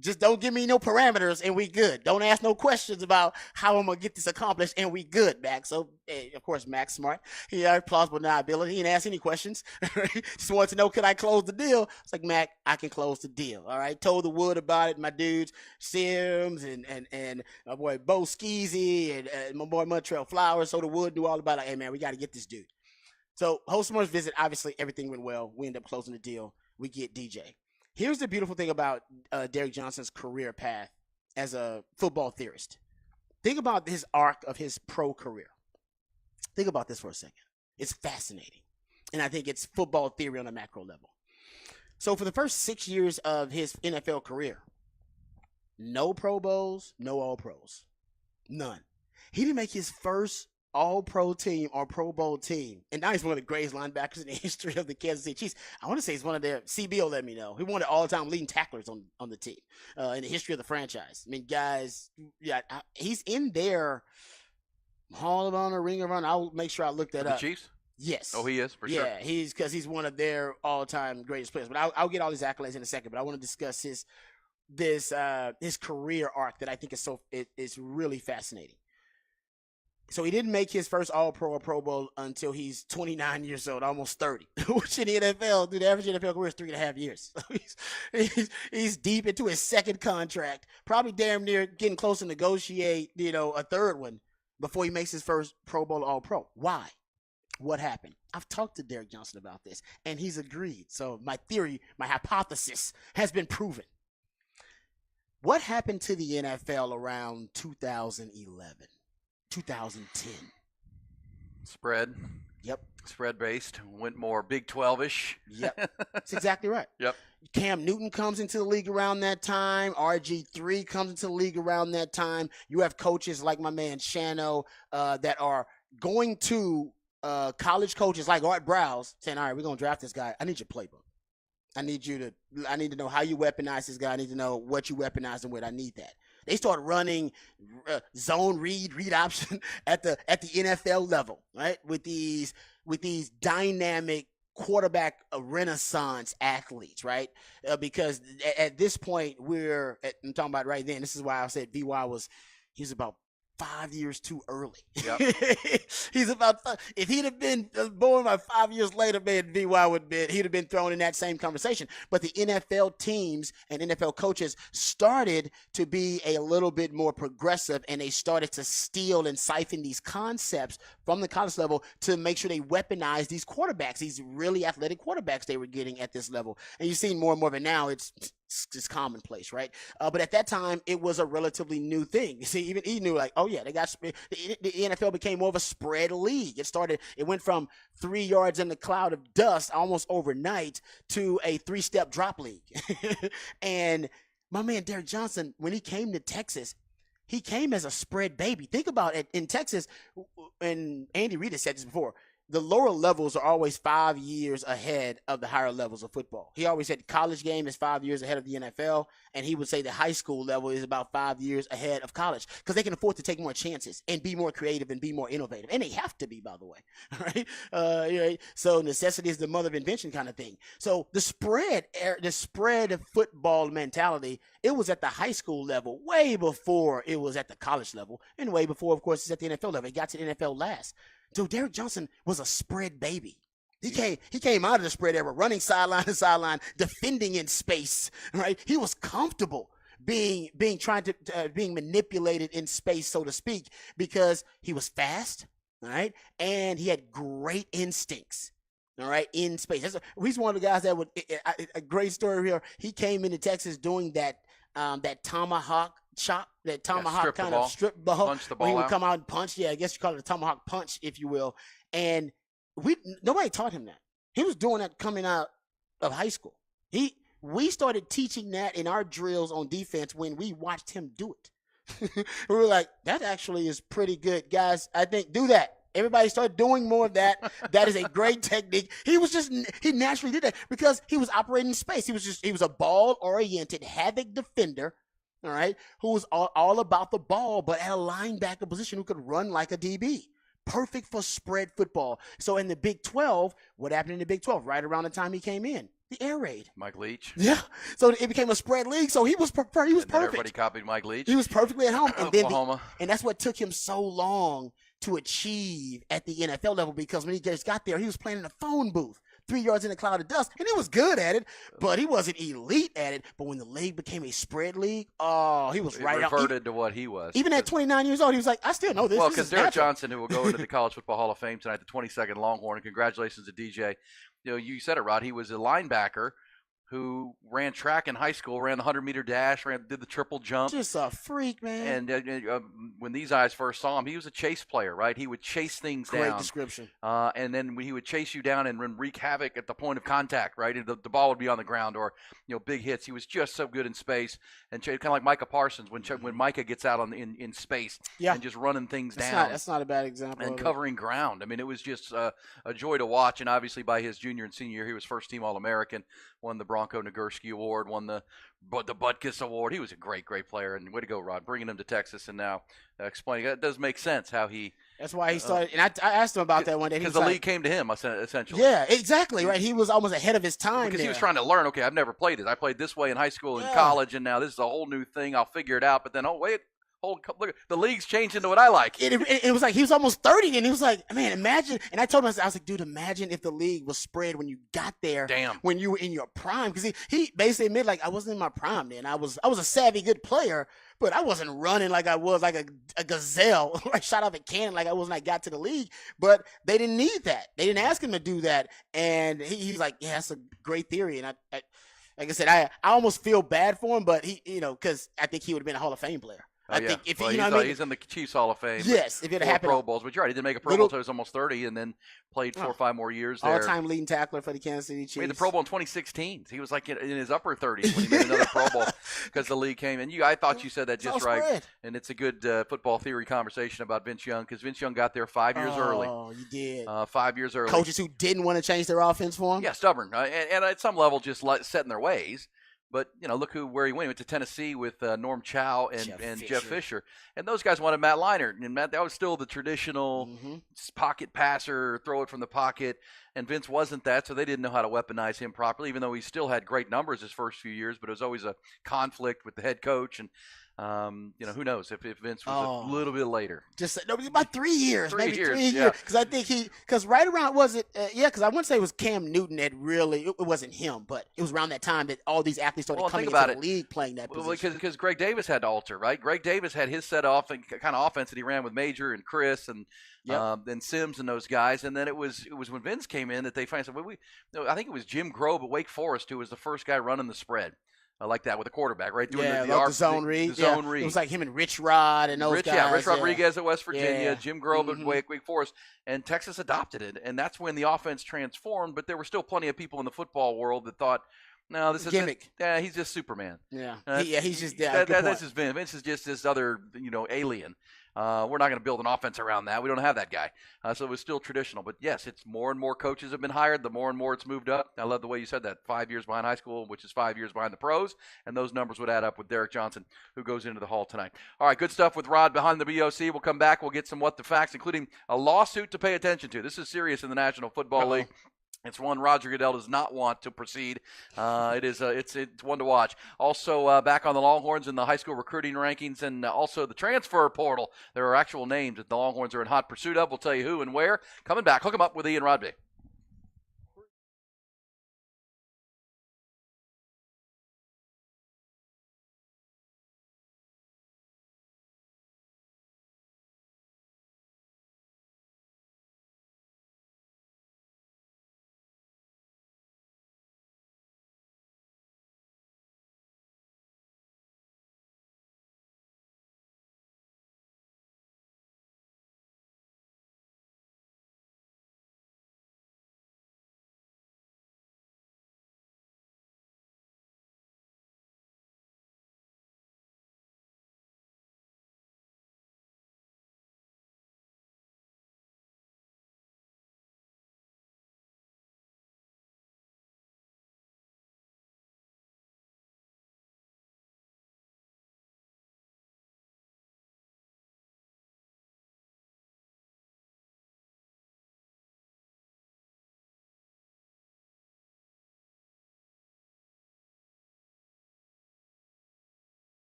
Just don't give me no parameters, and we good. Don't ask no questions about how I'm gonna get this accomplished, and we good, Mac. So, of course, Mac's smart. He had plausible deniability. He didn't ask any questions. Just wanted to know, could I close the deal? It's like, Mac, I can close the deal. All right. Told the Wood about it. My dudes Sims and my boy Bo Skeezy and my boy Montreal Flowers. So the Wood knew all about it. Like, hey man, we got to get this dude. So, Hostmore's visit, obviously, everything went well. We end up closing the deal. We get DJ. Here's the beautiful thing about Derek Johnson's career path as a football theorist. Think about his arc of his pro career. Think about this for a second. It's fascinating. And I think it's football theory on a macro level. So, for the first 6 years of his NFL career, no Pro Bowls, no All-Pros. None. He didn't make his first All-Pro team or Pro Bowl team. And now he's one of the greatest linebackers in the history of the Kansas City Chiefs. I want to say he's one of their, CBO let me know. He one of the all-time leading tacklers on the team in the history of the franchise. I mean, guys, yeah, he's in their Hall of Honor, Ring of Honor. I'll make sure I look that up. The Chiefs? Yes. Oh, he is, for sure. Yeah, he's one of their all-time greatest players. But I'll get all these accolades in a second. But I want to discuss his career arc that I think is really fascinating. So he didn't make his first All-Pro or Pro Bowl until he's 29 years old, almost 30, which in the NFL, the average NFL career is 3.5 years. So he's deep into his second contract, probably damn near getting close to negotiate, a third one before he makes his first Pro Bowl All-Pro. Why? What happened? I've talked to Derek Johnson about this, and he's agreed. So my theory, my hypothesis has been proven. What happened to the NFL around 2011? 2010. Spread. Yep. Spread based. Went more Big 12-ish. Yep. That's exactly right. Yep. Cam Newton comes into the league around that time. RG3 comes into the league around that time. You have coaches like my man Shano that are going to college coaches like Art Browse saying, all right, we're going to draft this guy. I need your playbook. I need to know how you weaponize this guy. I need to know what you weaponize him with. I need that. They start running zone read option at the NFL level, right? With these dynamic quarterback renaissance athletes, right? Because at this point I'm talking about right then. This is why I said VY was about 5 years too early. Yep. He's about if he'd have been born about 5 years later, man, VY he'd have been thrown in that same conversation. But the NFL teams and NFL coaches started to be a little bit more progressive, and they started to steal and siphon these concepts from the college level to make sure they weaponize these quarterbacks, these really athletic quarterbacks they were getting at this level. And you're seeing more and more of it now. It's commonplace, right? But at that time, it was a relatively new thing. You see, even he knew, like, oh yeah, the NFL became more of a spread league. It went from 3 yards in the cloud of dust almost overnight to a 3-step drop league. And my man Derek Johnson, when he came to Texas, he came as a spread baby. Think about it. In Texas, and Andy Reid has said this before, the lower levels are always 5 years ahead of the higher levels of football. He always said the college game is 5 years ahead of the NFL, and he would say the high school level is about 5 years ahead of college because they can afford to take more chances and be more creative and be more innovative. And they have to be, by the way. Right? So necessity is the mother of invention kind of thing. So the spread of football mentality, it was at the high school level way before it was at the college level, and way before, of course, it's at the NFL level. It got to the NFL last. So Derek Johnson was a spread baby. He came out of the spread era, running sideline to sideline, defending in space. Right? He was comfortable being manipulated in space, so to speak, because he was fast, all right, and he had great instincts. All right, in space. He's one of the guys that would a great story here. He came into Texas doing that tomahawk chop, that tomahawk kind of strip ball. Punch the ball he would out. come out and punch. Yeah, I guess you call it a tomahawk punch, if you will. And nobody taught him that. He was doing that coming out of high school. We started teaching that in our drills on defense when we watched him do it. We were like, that actually is pretty good, guys. I think do that. Everybody started doing more of that. That is a great technique. He naturally did that because he was operating in space. He was a ball-oriented havoc defender, all right, who was all about the ball, but at a linebacker position who could run like a DB. Perfect for spread football. So in the Big 12, what happened in the Big 12? Right around the time he came in, the air raid. Mike Leach. Yeah. So it became a spread league. So he was perfect. Everybody copied Mike Leach. He was perfectly at home. And Oklahoma. And that's what took him so long to achieve at the NFL level, because when he just got there, he was playing in a phone booth, 3 yards in a cloud of dust, and he was good at it, but he wasn't elite at it. But when the league became a spread league, he was right out. Reverted to what he was. Even at 29 years old, he was like, I still know this. Well, because Derek Johnson, who will go into the College Football Hall of Fame tonight, the 22nd Longhorn, and congratulations to DJ. You said it, Rod. He was a linebacker who ran track in high school, ran the 100-meter dash, did the triple jump. Just a freak, man. And when these guys first saw him, he was a chase player, right? He would chase things down. Great description. And then he would chase you down and wreak havoc at the point of contact, right? The ball would be on the ground or, big hits. He was just so good in space. And kind of like Micah Parsons when Micah gets out in space and just running things down. That's not a bad example. And covering ground. I mean, it was just a joy to watch. And obviously by his junior and senior year, he was first-team All-American, won the Bronco Nagurski Award, won the Butkus Award. He was a great, great player. And way to go, Rod, bringing him to Texas and now explaining. That does make sense how he – That's why he started. And I asked him about that one day. Because the league came to him, essentially. Yeah, exactly, right. He was almost ahead of his time because he was trying to learn, okay, I've never played this. I played this way in high school and college, and now this is a whole new thing. I'll figure it out. But then, look, the league's changed into what I like. It was like he was almost 30, and he was like, man, imagine. And I told him, I was like, dude, imagine if the league was spread when you got there. Damn. When you were in your prime. Because he basically admitted, like, I wasn't in my prime then. I was a savvy, good player, but I wasn't running like I was, like a gazelle. I shot off a cannon like I was when I got to the league. But they didn't need that. They didn't ask him to do that. And he's like, yeah, that's a great theory. And I like I said, I almost feel bad for him, but because I think he would have been a Hall of Fame player. I think if he's in the Chiefs Hall of Fame. Yes, if it had happened. Pro Bowls, but you're right. He didn't make a Pro Bowl until he was almost 30, and then played 4 or 5 more years there. All-time leading tackler for the Kansas City Chiefs. Made the Pro Bowl in 2016. He was like in his upper 30s when he made another Pro Bowl because the league came. And I thought you said that just right. Spread. And it's a good football theory conversation about Vince Young because Vince Young got there 5 years early. Oh, you did. 5 years early. Coaches who didn't want to change their offense for him. Yeah, stubborn, and at some level just set in their ways. But, look where he went. He went to Tennessee with Norm Chow and Jeff Fisher. And those guys wanted Matt Leinart. And Matt, that was still the traditional pocket passer, throw it from the pocket. And Vince wasn't that, so they didn't know how to weaponize him properly, even though he still had great numbers his first few years. But it was always a conflict with the head coach. And Who knows if Vince was a little bit later. Just no, about 3 years, maybe 3 years. Yeah. Because I think because right around because I wouldn't say it was Cam Newton that really, it wasn't him, but it was around that time that all these athletes started coming into the league playing that position. Because Greg Davis had to alter, right? Greg Davis had his set off and kind of offense that he ran with Major and Chris and Sims and those guys, and then it was when Vince came in that they finally said, I think it was Jim Grove at Wake Forest who was the first guy running the spread. Like that with a quarterback, right? Doing the zone read. The zone read. It was like him and Rich Rod and those guys. Yeah, Rich Rodriguez at West Virginia, Jim Grove Mm-hmm. at Wake Forest, and Texas adopted it, and that's when the offense transformed. But there were still plenty of people in the football world that thought, no, this is gimmick. He's just Superman. Yeah, he's just that's just Vince. Vince is just this other alien. We're not going to build an offense around that. We don't have that guy. So it was still traditional. But, yes, it's more and more coaches have been hired. The more and more it's moved up. I love the way you said that, 5 years behind high school, which is 5 years behind the pros. And those numbers would add up with Derek Johnson, who goes into the Hall tonight. All right, good stuff with Rod behind the BOC. We'll come back. We'll get some What the Facts, including a lawsuit to pay attention to. This is serious in the National Football League. It's one Roger Goodell does not want to proceed. It's one to watch. Also, back on the Longhorns in the high school recruiting rankings and also the transfer portal. There are actual names that the Longhorns are in hot pursuit of. We'll tell you who and where. Coming back, hook them up with Ian Rodby.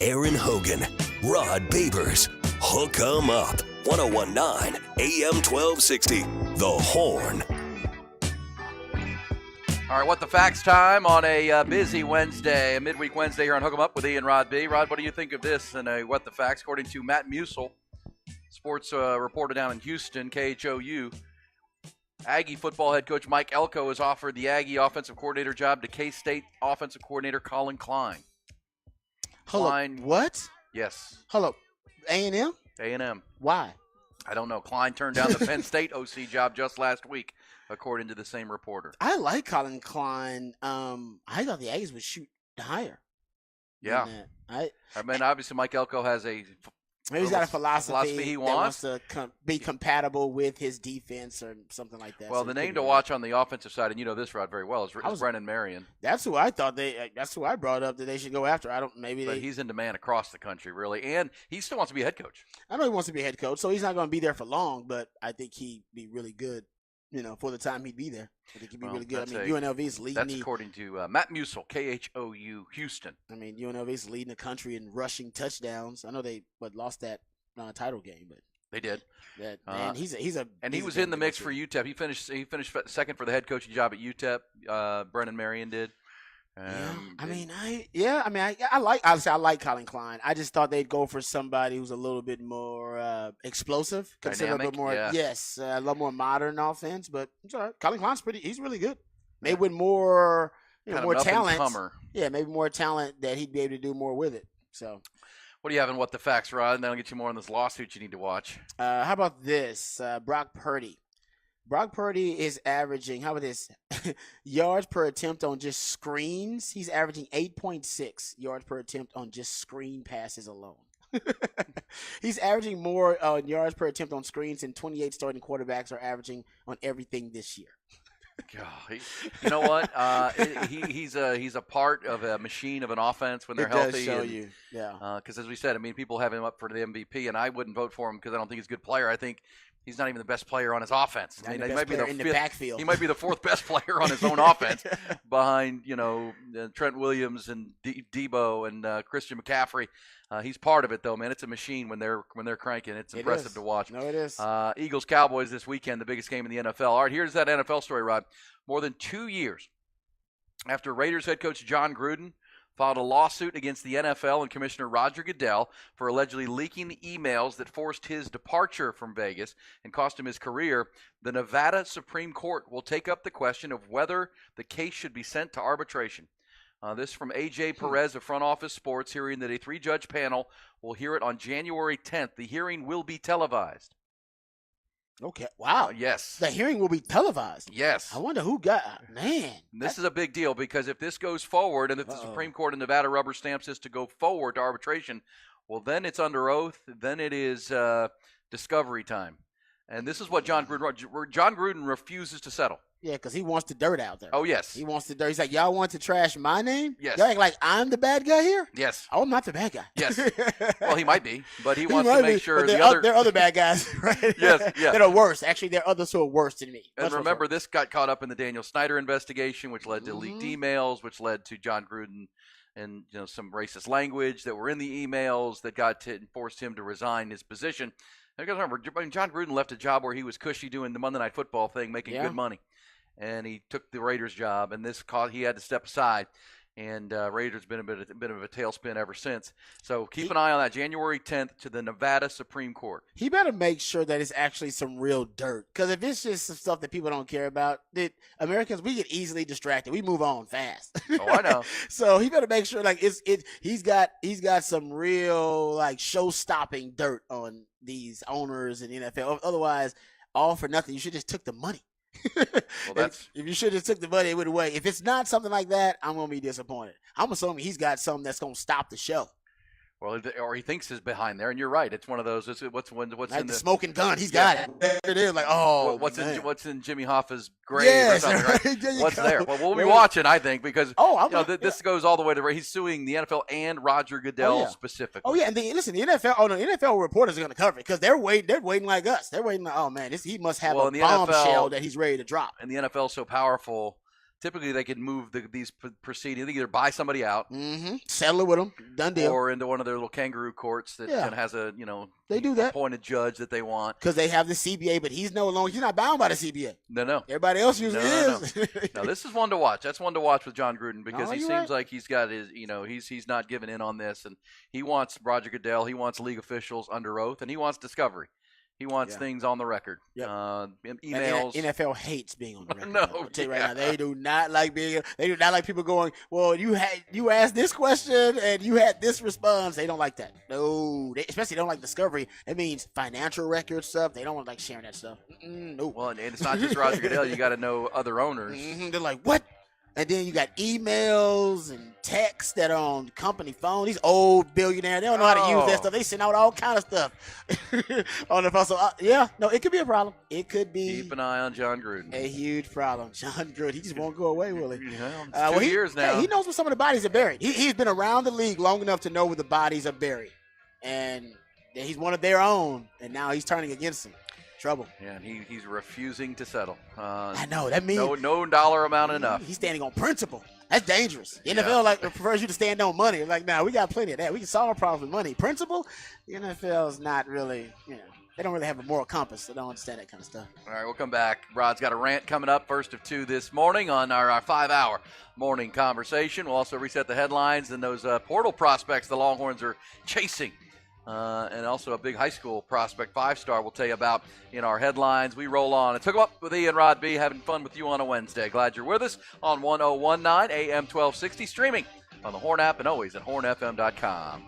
Aaron Hogan, Rod Babers. Hook 'em up. 1019 AM 1260. The Horn. All right, what the facts time on a busy Wednesday, a midweek Wednesday here on Hook 'em Up with Ian Rod B. Rod, what do you think of this and a what the facts? According to Matt Musil, sports reporter down in Houston, KHOU, Aggie football head coach Mike Elko has offered the Aggie offensive coordinator job to K-State offensive coordinator Colin Klein. Klein, what? Yes. Hold up. A&M? A&M. Why? I don't know. Klein turned down the Penn State OC job just last week, according to the same reporter. I like Colin Klein. I thought the Aggies would shoot higher. Yeah. I mean, obviously, Mike Elko has a maybe he's got a philosophy he wants to be compatible with his defense or something like that. Well, the name to watch on the offensive side, and you know this, Rod, very well, is Brennan Marion. That's who I thought that's who I brought up that they should go after. But he's in demand across the country, really, and he still wants to be a head coach. I know he wants to be a head coach, so he's not going to be there for long. But I think he'd be really good. You know, for the time he'd be there, I think he'd be really good. I mean, UNLV's leading. That's according to Matt Musil, KHOU, Houston. I mean, UNLV's leading the country in rushing touchdowns. I know they lost that title game, but they did. Man, he was in the mix for UTEP. He finished second for the head coaching job at UTEP. Brennan Marion did. I like Colin Klein. I just thought they'd go for somebody who's a little bit more explosive, dynamic, a bit more, a lot more modern offense. But I'm sorry, Colin Klein's he's really good. Maybe with more, more talent. Yeah, maybe more talent that he'd be able to do more with it. So, what do you have in what the facts, Rod? And then I'll get you more on this lawsuit you need to watch. How about this? Brock Purdy. Brock Purdy is averaging, how about this, yards per attempt on just screens. He's averaging 8.6 yards per attempt on just screen passes alone. He's averaging more yards per attempt on screens than 28 starting quarterbacks are averaging on everything this year. God, you know what? He's a part of a machine of an offense when they're healthy. It does show you, yeah. Because as we said, I mean, people have him up for the MVP, and I wouldn't vote for him because I don't think he's a good player. I think he's not even the best player on his offense. He might be the backfield. He might be the fourth best player on his own offense, behind Trent Williams and Debo and Christian McCaffrey. He's part of it, though, man. It's a machine when they're cranking. It's impressive to watch. No, it is. Eagles-Cowboys this weekend, the biggest game in the NFL. All right, here's that NFL story, Rod. More than 2 years after Raiders head coach John Gruden filed a lawsuit against the NFL and Commissioner Roger Goodell for allegedly leaking the emails that forced his departure from Vegas and cost him his career, the Nevada Supreme Court will take up the question of whether the case should be sent to arbitration. This from A.J. Perez of Front Office Sports, hearing that a 3-judge panel will hear it on January 10th. The hearing will be televised. Okay. Wow. Yes. The hearing will be televised. Yes. I wonder who got man. This is a big deal because if this goes forward and if the Supreme Court in Nevada rubber stamps this to go forward to arbitration, well, then it's under oath. Then it is discovery time. And this is what John Gruden refuses to settle. Yeah, because he wants the dirt out there. Oh, yes. He wants the dirt. He's like, y'all want to trash my name? Yes. Y'all act like I'm the bad guy here? Yes. Oh, I'm not the bad guy. Yes. Well, he might be, but he wants to make sure there are other bad guys, right? Yes, yeah. That are worse. Actually, there are others who are worse than me. And remember, this got caught up in the Daniel Snyder investigation, which led to leaked emails, which led to John Gruden and some racist language that were in the emails that forced him to resign his position. And remember, John Gruden left a job where he was cushy doing the Monday Night Football thing, making good money. And he took the Raiders job, and he had to step aside. And Raiders been a bit of a tailspin ever since. So keep an eye on that, January 10th to the Nevada Supreme Court. He better make sure that it's actually some real dirt. Because if it's just some stuff that people don't care about, Americans, we get easily distracted. We move on fast. Oh, I know. So he better make sure he's got some real show-stopping dirt on these owners in the NFL. Otherwise, all for nothing. You should just took the money. Well, if you should have took the money, it would have waited. If it's not something like that, I'm gonna be disappointed. I'm assuming he's got something that's gonna stop the show. Well, or he thinks is behind there, and you're right. It's one of those. What's like in the smoking gun? He's got it. There it is. Like, oh, what's in Jimmy Hoffa's grave? Yes, or something, right? There what's there? Well, we'll be watching, I think, because this goes all the way to he's suing the NFL and Roger Goodell specifically. Oh yeah, and listen, the NFL. Oh no, NFL reporters are going to cover it because they're waiting. They're waiting like us. They're waiting like, oh man, he must have a bombshell that he's ready to drop. And the NFL is so powerful typically they can move these proceedings. They either buy somebody out, settle it with them, done deal, or into one of their little kangaroo courts that kind of has a they do that appointed judge that they want because they have the CBA, but he's not bound by the CBA. No. Everybody else usually is. No, this is one to watch. That's one to watch with John Gruden because he seems right. like he's got his, he's not giving in on this, and he wants Roger Goodell, he wants league officials under oath, and he wants discovery. He wants things on the record. Yep. Emails. NFL hates being on the record. No, I'll tell you right now, they do not like being. They do not like people going, well, you asked this question and you had this response. They don't like that. No, they especially don't like discovery. It means financial record stuff. They don't want like sharing that stuff. No. Well, and it's not just Roger Goodell. You got to know other owners. They're like, what? And then you got emails and texts that are on company phone. These old billionaires, they don't know how to use that stuff. They send out all kind of stuff on the phone. So, it could be a problem. It could be. Keep an eye on John Gruden. A huge problem. John Gruden, he just won't go away, will he? Yeah, 2 years now. Hey, he knows where some of the bodies are buried. He's been around the league long enough to know where the bodies are buried. And he's one of their own, and now he's turning against them. Trouble. Yeah, and he's refusing to settle. I know. That means no dollar amount enough. He's standing on principle. That's dangerous. The NFL prefers you to stand on money. Like, we got plenty of that. We can solve our problems with money. Principle, the NFL is not really, they don't really have a moral compass. They don't understand that kind of stuff. All right, we'll come back. Rod's got a rant coming up, first of two this morning on our 5-hour morning conversation. We'll also reset the headlines and those portal prospects the Longhorns are chasing. And also a big high school prospect, 5-star, we'll tell you about in our headlines. We roll on. It took 'em up with Ian Rod B, having fun with you on a Wednesday. Glad you're with us on 1019 AM 1260, streaming on the Horn app and always at hornfm.com.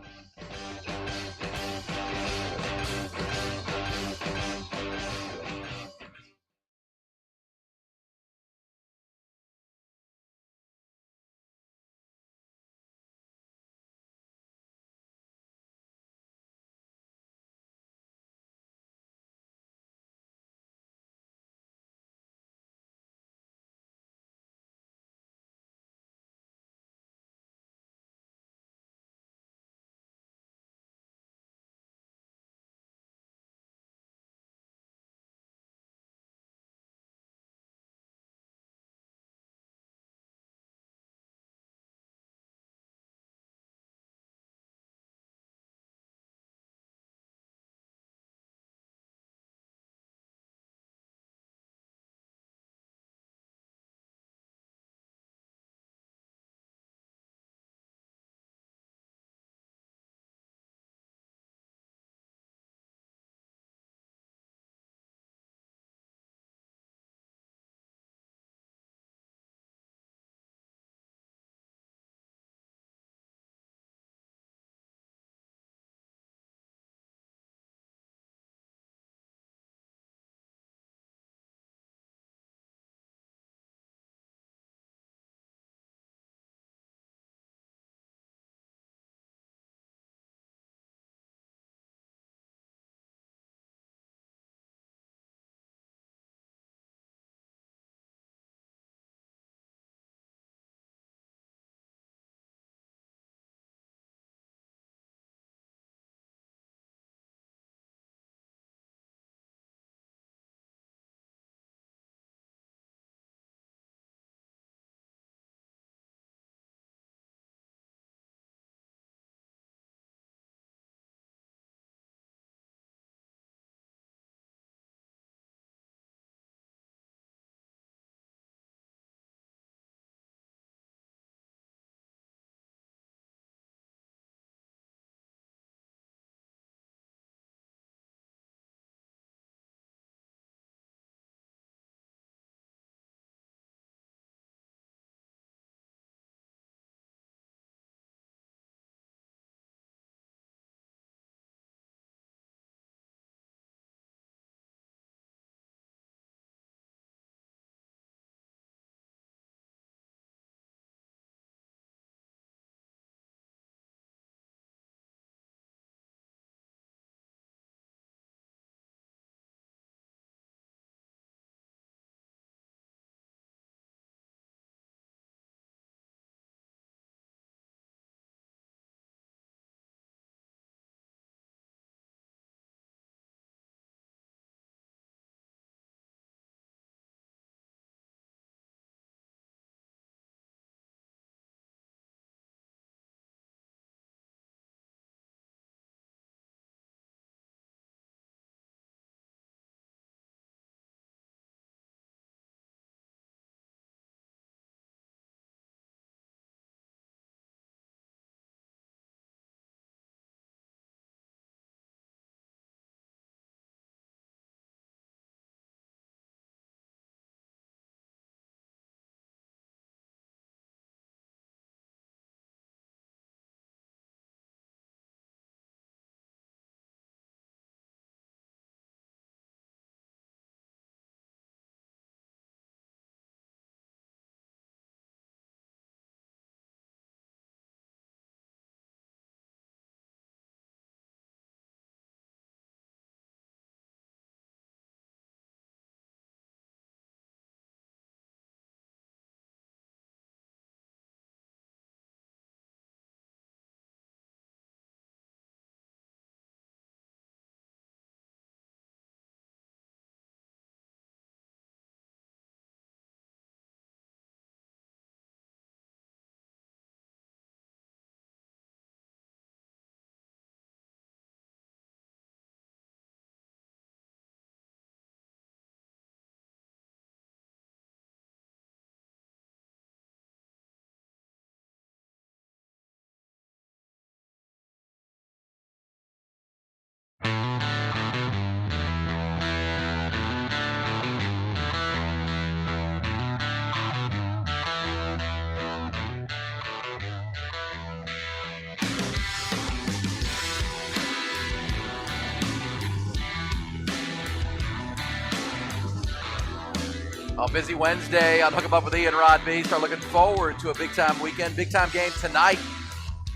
A busy Wednesday on Hook 'em Up with Ian Rod B. Start looking forward to a big-time weekend. Big-time game tonight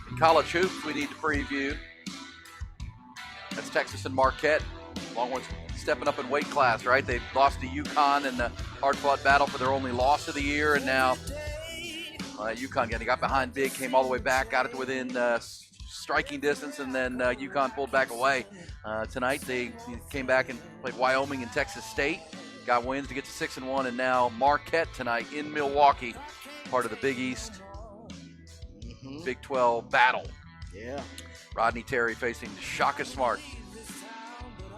in college hoops we need to preview. That's Texas and Marquette. Longhorns stepping up in weight class, right? They lost to UConn in the hard-fought battle for their only loss of the year, and now UConn again. They got behind big, came all the way back, got it to within striking distance, and then UConn pulled back away. Tonight they came back and played Wyoming and Texas State. Got wins to get to 6-1, and now Marquette tonight in Milwaukee, part of the Big East, Big 12 battle. Yeah. Rodney Terry facing Shaka Smart.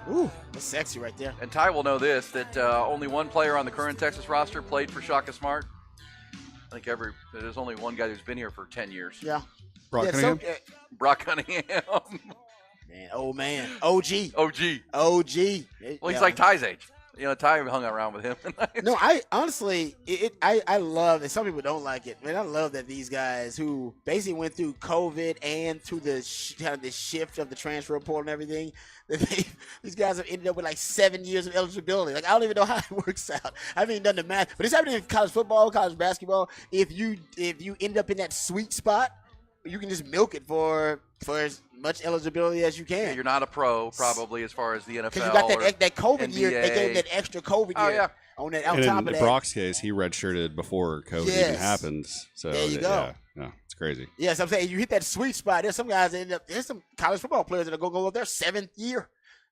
Ooh, that's sexy right there. And Ty will know this, that only one player on the current Texas roster played for Shaka Smart. I think there's only one guy who's been here for 10 years. Yeah. Brock Cunningham? Brock Cunningham. Man, old man. OG. Well, he's like Ty's age. You know, Ty hung around with him. No, I honestly, I love, and some people don't like it, man, I love that these guys who basically went through COVID and through the kind of the shift of the transfer portal and everything, that these guys have ended up with like 7 years of eligibility. Like, I don't even know how it works out. I haven't even done the math. But it's happening in college football, college basketball. If you end up in that sweet spot, you can just milk it for as much eligibility as you can. Yeah, you're not a pro, probably, as far as the NFL. Because you got that COVID NBA. year. They gave that extra COVID year. Oh, yeah. On that, And top in of that. Brock's case, he redshirted before COVID even happened. So there you go. Yeah, it's crazy. Yes, I'm saying you hit that sweet spot. There's some guys that end up. There's some college football players that are going to go up their 7th year.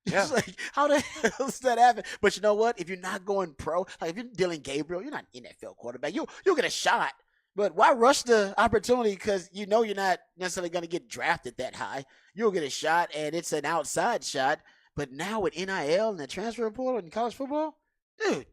Yeah. It's like, how the hell does that happen? But you know what? If you're not going pro, like if you're Dylan Gabriel, you're not an NFL quarterback. You'll get a shot. But why rush the opportunity? Because you know you're not necessarily going to get drafted that high. You'll get a shot, and it's an outside shot. But now with NIL and the transfer portal in college football, dude,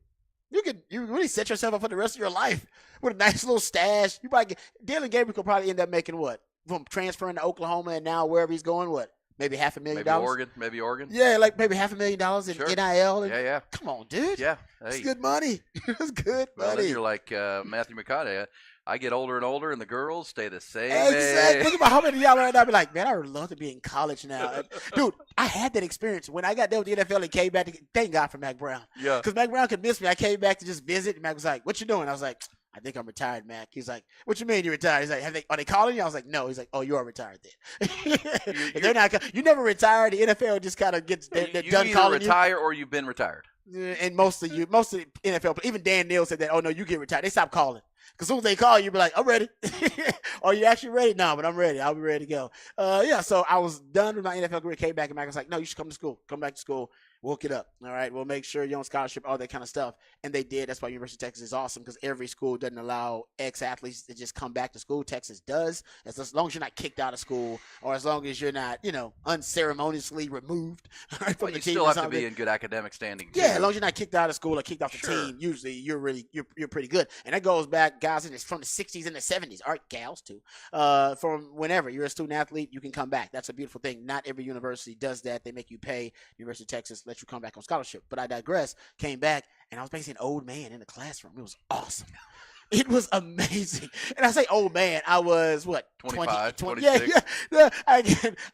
you really set yourself up for the rest of your life with a nice little stash. You probably Dylan Gabriel could probably end up making what? From transferring to Oklahoma and now wherever he's going, what? Maybe $500,000? Maybe Oregon. Yeah, like maybe $500,000 in Sure. NIL. And, Yeah. Come on, dude. Yeah. It's Hey. good money. It's good Well, then money. you're like Matthew McConaughey. I get older and older, and the girls stay the same Exactly. age. Think about how many of y'all right now be like, man, I would love to be in college now. Dude, I had that experience. When I got done with the NFL and came back, thank God for Mac Brown. Yeah. Because Mac Brown convinced me. I came back to just visit, and Mac was like, what you doing? I was like, I think I'm retired, Mac. He's like, what you mean you're retired? He's like, are they calling you? I was like, no. He's like, oh, you are retired then. If they're not. You never retired. The NFL just kind of gets they're You done either calling retire or you've been retired. you. And most of the NFL, even Dan Neal said that. Oh no, you get retired. They stop calling. Because as soon as they call you, be like, I'm ready. Are you actually ready? No, but I'm ready. I'll be ready to go. Yeah, so I was done with my NFL career, came back, and Mac was like, no, you should come to school. Come back to school. We'll hook it up. All right, we'll make sure you're on scholarship, all that kind of stuff. And they did. That's why University of Texas is awesome, because every school doesn't allow ex-athletes to just come back to school. Texas does. As long as you're not kicked out of school, or as long as you're not, unceremoniously removed from But the you team still or have to something. be in good academic standing, too. Yeah, as long as you're not kicked out of school or kicked off the Sure. team, usually you're pretty good. And that goes back, guys, from the 60s and the 70s. All right, gals too. From whenever you're a student athlete, you can come back. That's a beautiful thing. Not every university does that. They make you pay. University of Texas lets you come back on scholarship. But I digress. Came back, and I was basically an old man in the classroom. It was awesome. It was amazing. And I say old man, I was what? 25, 20, 26. Yeah. I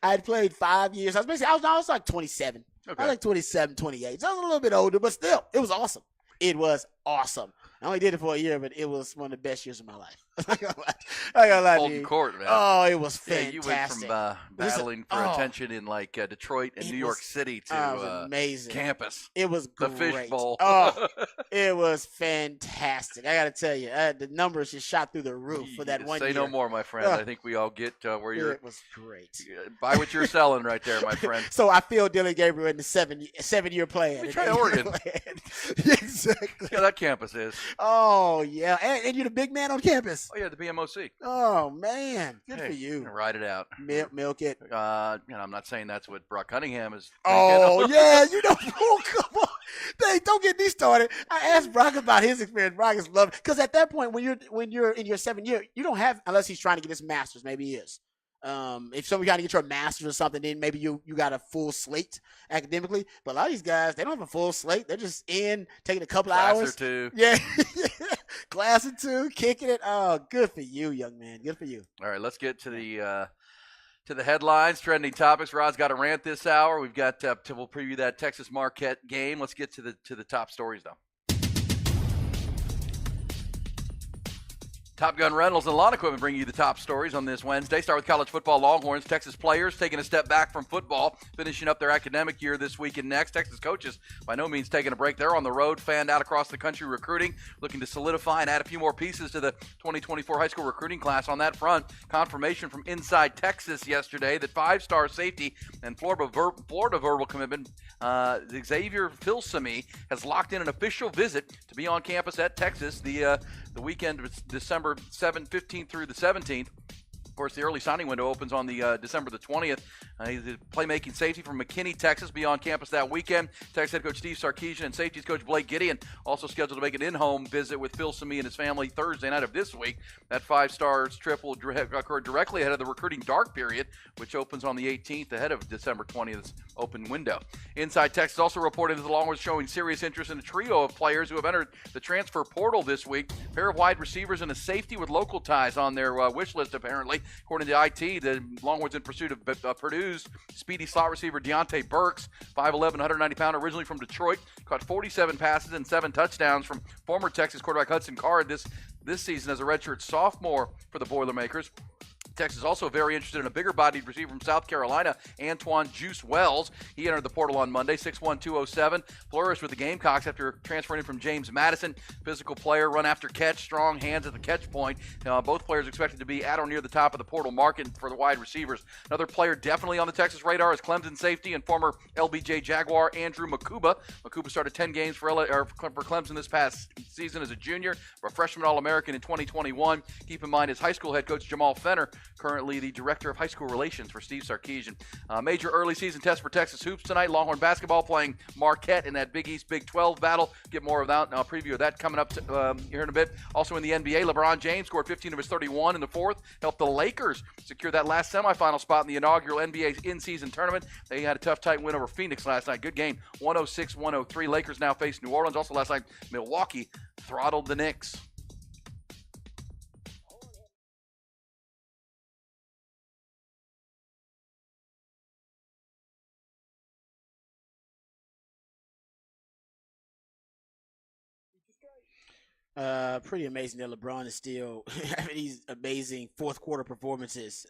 had played 5 years. I was like 27. Okay. I was like 27, 28. So I was a little bit older, but still, it was awesome. It was awesome. I only did it for a year, but it was one of the best years of my life. I ain't gonna lie to Holding you. court, man. Oh, it was Yeah, fantastic. you went from battling for oh. attention in like Detroit and It New York was- City it was to amazing. campus. It was The great. fishbowl. Oh, it was fantastic. I got to tell you, the numbers just shot through the roof for that one Say year. no more, my friend. Oh. I think we all get where you're. It was great. Buy what you're selling right there, my friend. So I feel Dylan Gabriel in the seven-year plan. Let me try Oregon. Exactly. Yeah, that campus is. Oh yeah, and you're the big man on campus. Oh yeah, the BMOC. Oh man, good Hey, for you. Ride it out. Milk it. I'm not saying that's what Brock Cunningham is. Oh thinking. yeah, oh, come on. Don't get me started. I asked Brock about his experience. Brock is loving because at that point when you're in your 7th year, you don't have, unless he's trying to get his master's. Maybe he is. If somebody trying to get your master's or something, then maybe you got a full slate academically. But a lot of these guys, they don't have a full slate. They're just taking a couple Class hours. or two. Yeah. Class or two, kicking it. Oh, good for you, young man. Good for you. All right, let's get to the headlines, trending topics. Rod's got a rant this hour. We've got we'll preview that Texas Marquette game. Let's get to the top stories though. Top Gun Rentals and Lawn Equipment bring you the top stories on this Wednesday. Start with college football. Longhorns, Texas players taking a step back from football, finishing up their academic year this week and next. Texas coaches by no means taking a break. They're on the road, fanned out across the country recruiting, looking to solidify and add a few more pieces to the 2024 high school recruiting class. On that front, confirmation from Inside Texas yesterday that five-star safety and Florida verbal commitment Xavier Filsaime has locked in an official visit to be on campus at Texas the weekend of December 15th through the 17th. Of course, the early signing window opens on the December the 20th. He's a playmaking safety from McKinney, Texas, be on campus that weekend. Texas head coach Steve Sarkisian and safeties coach Blake Gideon also scheduled to make an in-home visit with Filsaime and his family Thursday night of this week. That five-stars trip will occur directly ahead of the recruiting dark period, which opens on the 18th ahead of December 20th's open window. Inside Texas also reported that the Longhorns showing serious interest in a trio of players who have entered the transfer portal this week. A pair of wide receivers and a safety with local ties on their wish list, apparently. According to IT, the Longhorns in pursuit of Purdue's speedy slot receiver Deontay Burks, 5'11", 190-pounder, originally from Detroit, caught 47 passes and 7 touchdowns from former Texas quarterback Hudson Card this season as a redshirt sophomore for the Boilermakers. Texas is also very interested in a bigger-bodied receiver from South Carolina, Antoine Juice Wells. He entered the portal on Monday, 6'1", 207, flourished with the Gamecocks after transferring in from James Madison. Physical player, run after catch, strong hands at the catch point. Both players expected to be at or near the top of the portal market for the wide receivers. Another player definitely on the Texas radar is Clemson safety and former LBJ Jaguar Andrew Makuba. Makuba started 10 games for Clemson this past season as a junior, a freshman All-American in 2021. Keep in mind his high school head coach Jamal Fenner, currently the director of high school relations for Steve Sarkisian. Major early season test for Texas hoops tonight. Longhorn basketball playing Marquette in that Big East Big 12 battle. Get more of that, a preview of that coming up here in a bit. Also in the NBA, LeBron James scored 15 of his 31 in the fourth, helped the Lakers secure that last semifinal spot in the inaugural NBA's in-season tournament. They had a tough, tight win over Phoenix last night. Good game, 106-103. Lakers now face New Orleans. Also last night, Milwaukee throttled the Knicks. Pretty amazing that LeBron is still having these amazing fourth quarter performances.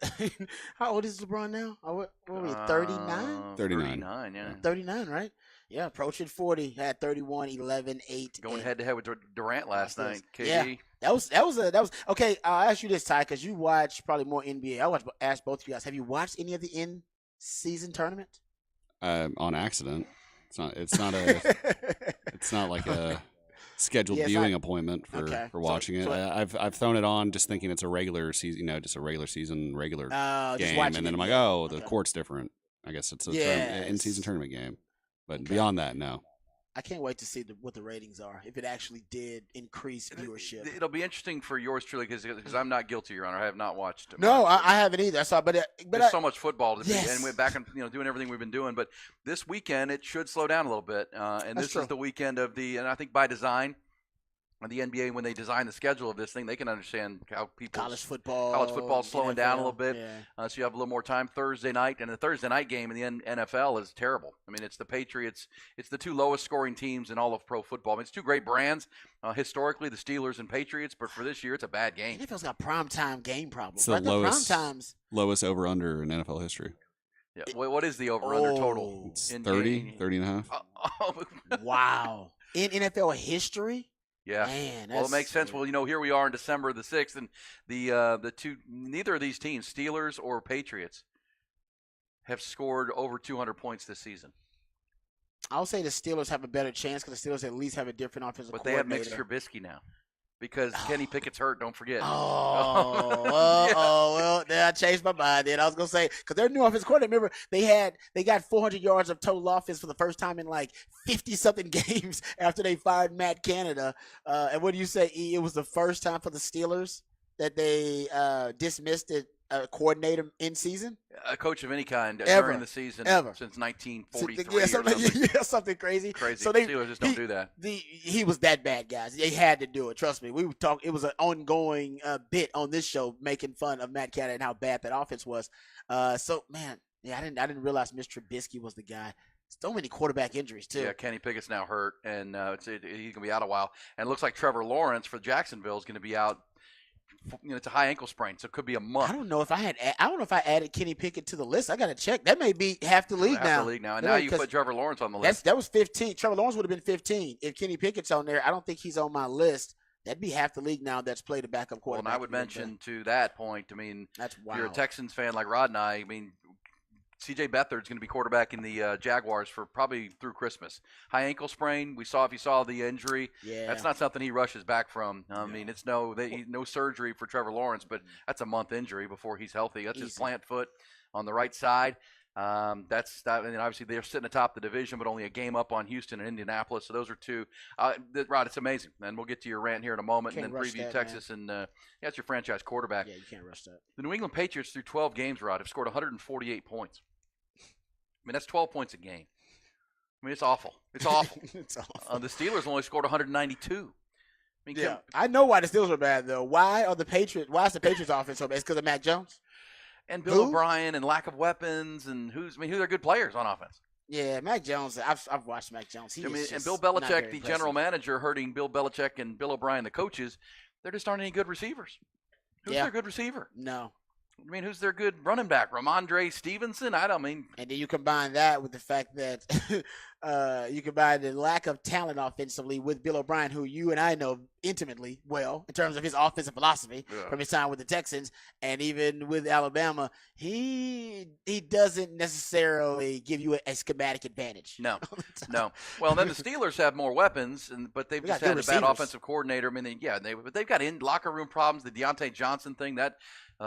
How old is LeBron now? What are we, 39? 39, yeah. 39, right? Yeah, approaching 40. Had 31, 11, 8. Going head to head with Durant last night. KD. Yeah, that was okay. I'll ask you this, Ty, because you watch probably more NBA. Ask both of you guys. Have you watched any of the in-season tournament? On accident. It's not like a scheduled viewing appointment for watching it. I've thrown it on just thinking it's a regular season, just a regular season, regular game, and then I'm like, the court's different. I guess it's an in-season tournament game, but beyond that, no. I can't wait to see what the ratings are, if it actually did increase viewership. It'll be interesting for yours truly because I'm not guilty, Your Honor. I have not watched. No, I haven't either. There's so much football to be, and we're back and doing everything we've been doing. But this weekend it should slow down a little bit, and this is the weekend of and I think by design. The NBA, when they design the schedule of this thing, they can understand how college football slowing NFL, down a little bit. Yeah. So you have a little more time Thursday night, and the Thursday night game in the NFL is terrible. I mean, it's the Patriots. It's the two lowest scoring teams in all of pro football. I mean, it's two great brands historically, the Steelers and Patriots, but for this year, it's a bad game. NFL's got primetime game problems. It's the lowest over-under in NFL history. Yeah. What is the over-under total? It's 30 and a half. Wow. In NFL history? Yeah. Man, well, it makes sense. Well, here we are in December the 6th, and neither of these teams, Steelers or Patriots, have scored over 200 points this season. I'll say the Steelers have a better chance because the Steelers at least have a different offensive coordinator. But they have Mitch Trubisky now. Because Kenny Pickett's hurt, don't forget. Well, I changed my mind then. I was going to say, because their new offensive coordinator, remember, they got 400 yards of total offense for the first time in like 50-something games after they fired Matt Canada. And what do you say, E? It was the first time for the Steelers that they dismissed a coordinator in season? A coach of any kind during the season since 1943 something crazy. So the Steelers just don't do that. He was that bad, guys. They had to do it. Trust me. We would talk. It was an ongoing bit on this show making fun of Matt Canada and how bad that offense was. I didn't realize Mr. Trubisky was the guy. So many quarterback injuries too. Yeah, Kenny Pickett's now hurt, and he's gonna be out a while. And it looks like Trevor Lawrence for Jacksonville is gonna be out it's a high ankle sprain, so it could be a month. I don't know if I added Kenny Pickett to the list. I got to check. That may be half the league now. And now you put Trevor Lawrence on the list. That was 15. Trevor Lawrence would have been 15 if Kenny Pickett's on there. I don't think he's on my list. That'd be half the league now that's played a backup quarterback. Well, and I would mention to that point, I mean, that's if you're a Texans fan like Rod and I mean, C.J. Beathard's going to be quarterback in the Jaguars for probably through Christmas. High ankle sprain. If you saw the injury, that's not something he rushes back from. I mean, it's no surgery for Trevor Lawrence, but that's a month injury before he's healthy. That's his plant foot on the right side. And obviously they're sitting atop the division, but only a game up on Houston and Indianapolis. So those are two. Rod, it's amazing. And we'll get to your rant here in a moment, and then preview Texas. Man. And that's your franchise quarterback. Yeah, you can't rush that. The New England Patriots through 12 games, Rod, have scored 148 points. I mean, that's 12 points a game. I mean, it's awful. It's awful. It's awful. The Steelers only scored 192. I know why the Steelers are bad though. Why is the Patriots offense so bad? It's because of Mac Jones. And Bill O'Brien and lack of weapons and who are good players on offense? Yeah, Mac Jones. I've watched Mac Jones. And Bill Belichick, the general manager, hurting Bill Belichick and Bill O'Brien, the coaches. There just aren't any good receivers. Who's their good receiver? No. I mean, who's their good running back? Ramondre Stevenson? And then you combine that with the fact that you combine the lack of talent offensively with Bill O'Brien, who you and I know intimately well in terms of his offensive philosophy from his time with the Texans, and even with Alabama, he doesn't necessarily give you a schematic advantage. No. Well, then the Steelers have more weapons, but they've just had a bad offensive coordinator. I mean, they've got locker room problems. The Deontay Johnson thing, that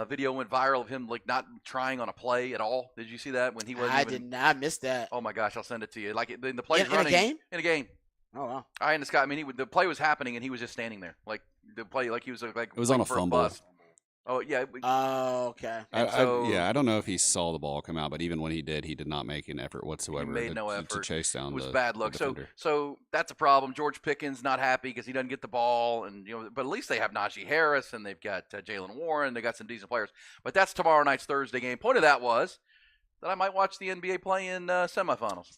video went viral of him not trying on a play at all. Did you see that when he wasn't? I did not. I missed that. Oh my gosh, I'll send it to you. The play running in a game. Oh wow! The play was happening and he was just standing there, he was like it was on a fumble. Bus. Oh yeah. Oh okay. I don't know if he saw the ball come out, but even when he did not make an effort whatsoever. He made no effort to chase down. It was the bad luck. Defender. So that's a problem. George Pickens not happy because he doesn't get the ball, and but at least they have Najee Harris and they've got Jalen Warren. They got some decent players. But that's tomorrow night's Thursday game. Point of that was that I might watch the NBA play-in semifinals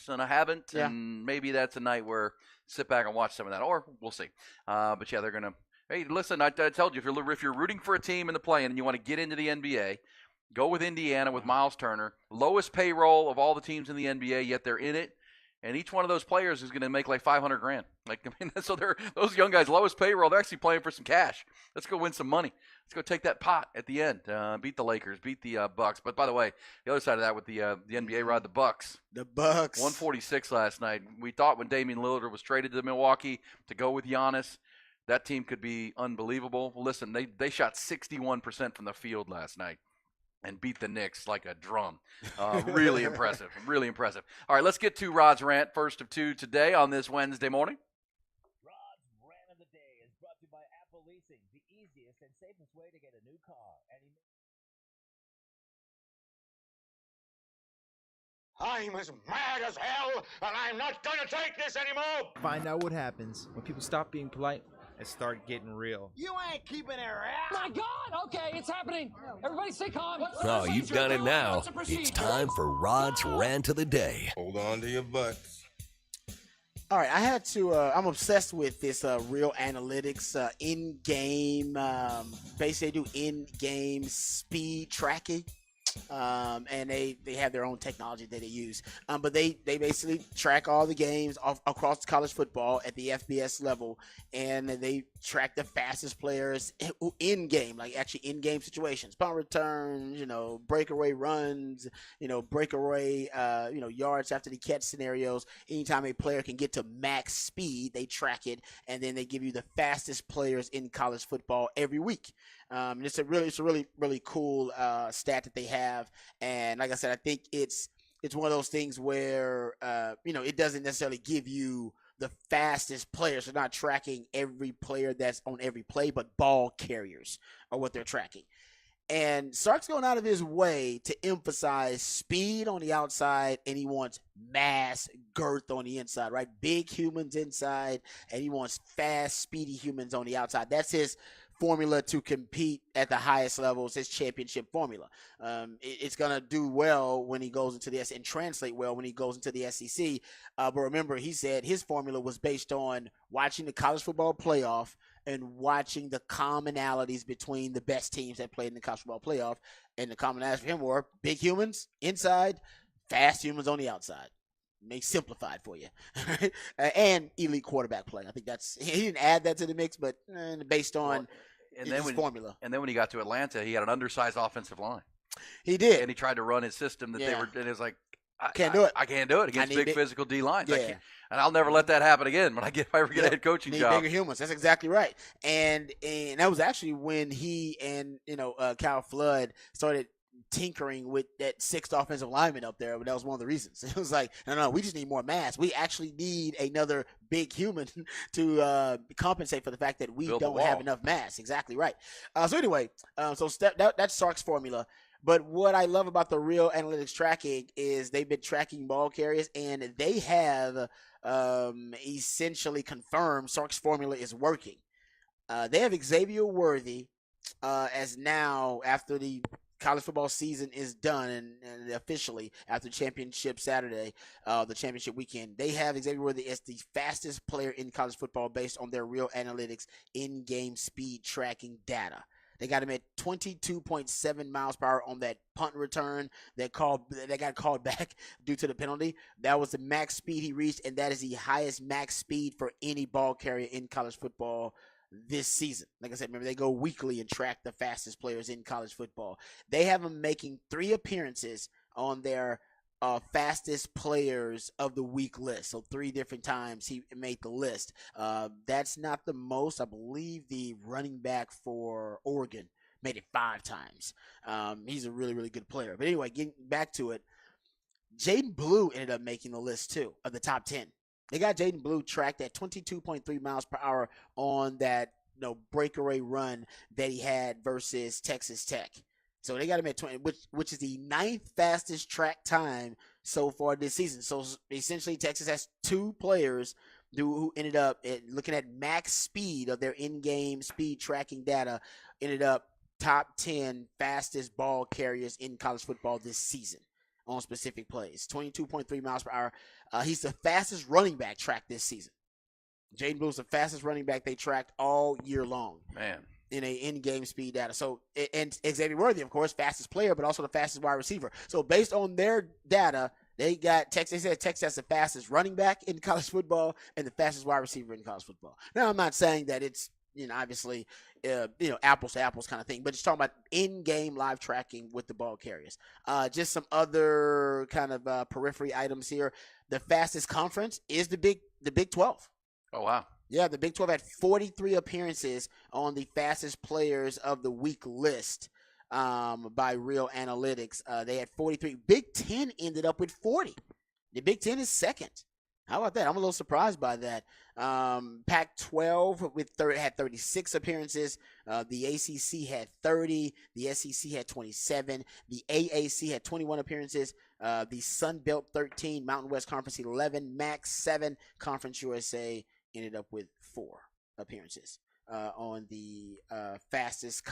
and I haven't, and maybe that's a night where sit back and watch some of that, or we'll see. But yeah, they're gonna. Hey, listen, I told you, if you're rooting for a team in the play-in and you want to get into the NBA, go with Indiana with Miles Turner. Lowest payroll of all the teams in the NBA, yet they're in it. And each one of those players is going to make like $500,000. So they're those young guys, lowest payroll. They're actually playing for some cash. Let's go win some money. Let's go take that pot at the end. Beat the Lakers, beat the Bucks. But by the way, the other side of that with the NBA, Rod, the Bucks. The Bucks. 146 last night. We thought when Damian Lillard was traded to Milwaukee to go with Giannis, that team could be unbelievable. Listen, they shot 61% from the field last night and beat the Knicks like a drum. Really impressive. Really impressive. All right, let's get to Rod's rant, first of two today on this Wednesday morning. Rod's rant of the day is brought to you by Apple Leasing, the easiest and safest way to get a new car. I'm as mad as hell, and I'm not going to take this anymore! Find out what happens when people stop being polite and start getting real. You ain't keeping it right. My God! Okay, it's happening. Everybody stay calm. Oh, you've done it now. It's time for Rod's rant of the day. Hold on to your butts. All right, I had to. I'm obsessed with this Real Analytics in-game. Basically, they do in-game speed tracking. And they have their own technology that they use. But they basically track all the games across college football at the FBS level, and they track the fastest players in game, like actually in game situations, punt returns, breakaway runs, breakaway, yards after the catch scenarios. Anytime a player can get to max speed, they track it, and then they give you the fastest players in college football every week. It's a really cool stat that they have, and like I said, I think it's one of those things where it doesn't necessarily give you the fastest players. They're not tracking every player that's on every play, but ball carriers are what they're tracking. And Sark's going out of his way to emphasize speed on the outside, and he wants mass girth on the inside, right? Big humans inside, and he wants fast, speedy humans on the outside. That's his formula to compete at the highest levels, his championship formula. It's going to do well when he goes into this and translate well when he goes into the SEC. But remember, he said his formula was based on watching the college football playoff and watching the commonalities between the best teams that played in the college football playoff. And the commonalities for him were big humans inside, fast humans on the outside. Make simplified for you, and elite quarterback play. I think he didn't add that to the mix, but based on his formula. And then when he got to Atlanta, he had an undersized offensive line. He did, and he tried to run his system that they were. And it was like, I can't do it. I can't do it against big physical D lines. Yeah. And I'll never let that happen again when I ever get a head coaching job. Bigger humans. That's exactly right. And that was actually when he and Kyle Flood started tinkering with that sixth offensive lineman up there, but that was one of the reasons. It was like, no, we just need more mass. We actually need another big human to compensate for the fact that we don't have enough mass. Exactly right. So anyway, that's Sark's formula. But what I love about the Real Analytics tracking is they've been tracking ball carriers, and they have essentially confirmed Sark's formula is working. They have Xavier Worthy as now, after the college football season is done and officially after championship Saturday, the championship weekend, they have Xavier Worthy as the fastest player in college football based on their Real Analytics in-game speed tracking data. They got him at 22.7 miles per hour on that punt return that got called back due to the penalty. That was the max speed he reached, and that is the highest max speed for any ball carrier in college football this season. Like I said, remember, they go weekly and track the fastest players in college football. They have him making 3 appearances on their fastest players of the week list. So 3 different times he made the list. That's not the most. I believe the running back for Oregon made it 5 times. He's a really, really good player. But anyway, getting back to it, Jaden Blue ended up making the list too of the top 10. They got Jaden Blue tracked at 22.3 miles per hour on that breakaway run that he had versus Texas Tech. So they got him at 20, which is the 9th fastest track time so far this season. So essentially, Texas has 2 players who ended up looking at max speed of their in-game speed tracking data, ended up top 10 fastest ball carriers in college football this season on specific plays. 22.3 miles per hour. He's the fastest running back tracked this season. Jaden Blue's the fastest running back they tracked all year long. Man. In a in-game speed data. So, and Xavier Worthy, of course, fastest player, but also the fastest wide receiver. So based on their data, they got Texas. They said Texas has the fastest running back in college football and the fastest wide receiver in college football. Now, I'm not saying that it's, obviously, apples to apples kind of thing, but just talking about in-game live tracking with the ball carriers. Just some other kind of periphery items here. The fastest conference is the Big 12. Oh, wow. Yeah, the Big 12 had 43 appearances on the fastest players of the week list by Real Analytics. They had 43. Big 10 ended up with 40. The Big 10 is second. How about that? I'm a little surprised by that. Pac-12 had 36 appearances. The ACC had 30. The SEC had 27. The AAC had 21 appearances. The Sun Belt 13. Mountain West Conference 11. MAC 7. Conference USA ended up with 4 appearances on the fastest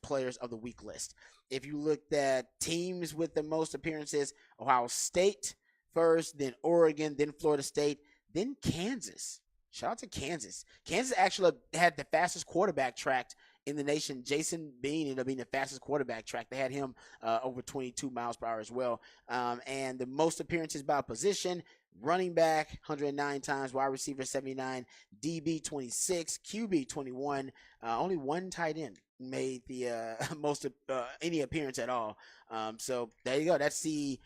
players of the week list. If you looked at teams with the most appearances, Ohio State first, then Oregon, then Florida State, then Kansas. Shout out to Kansas. Kansas actually had the fastest quarterback tracked in the nation. Jason Bean ended up being the fastest quarterback tracked. They had him over 22 miles per hour as well. And the most appearances by position, running back 109 times, wide receiver 79, DB 26, QB 21. Only 1 tight end made the most any appearance at all. So there you go. That's the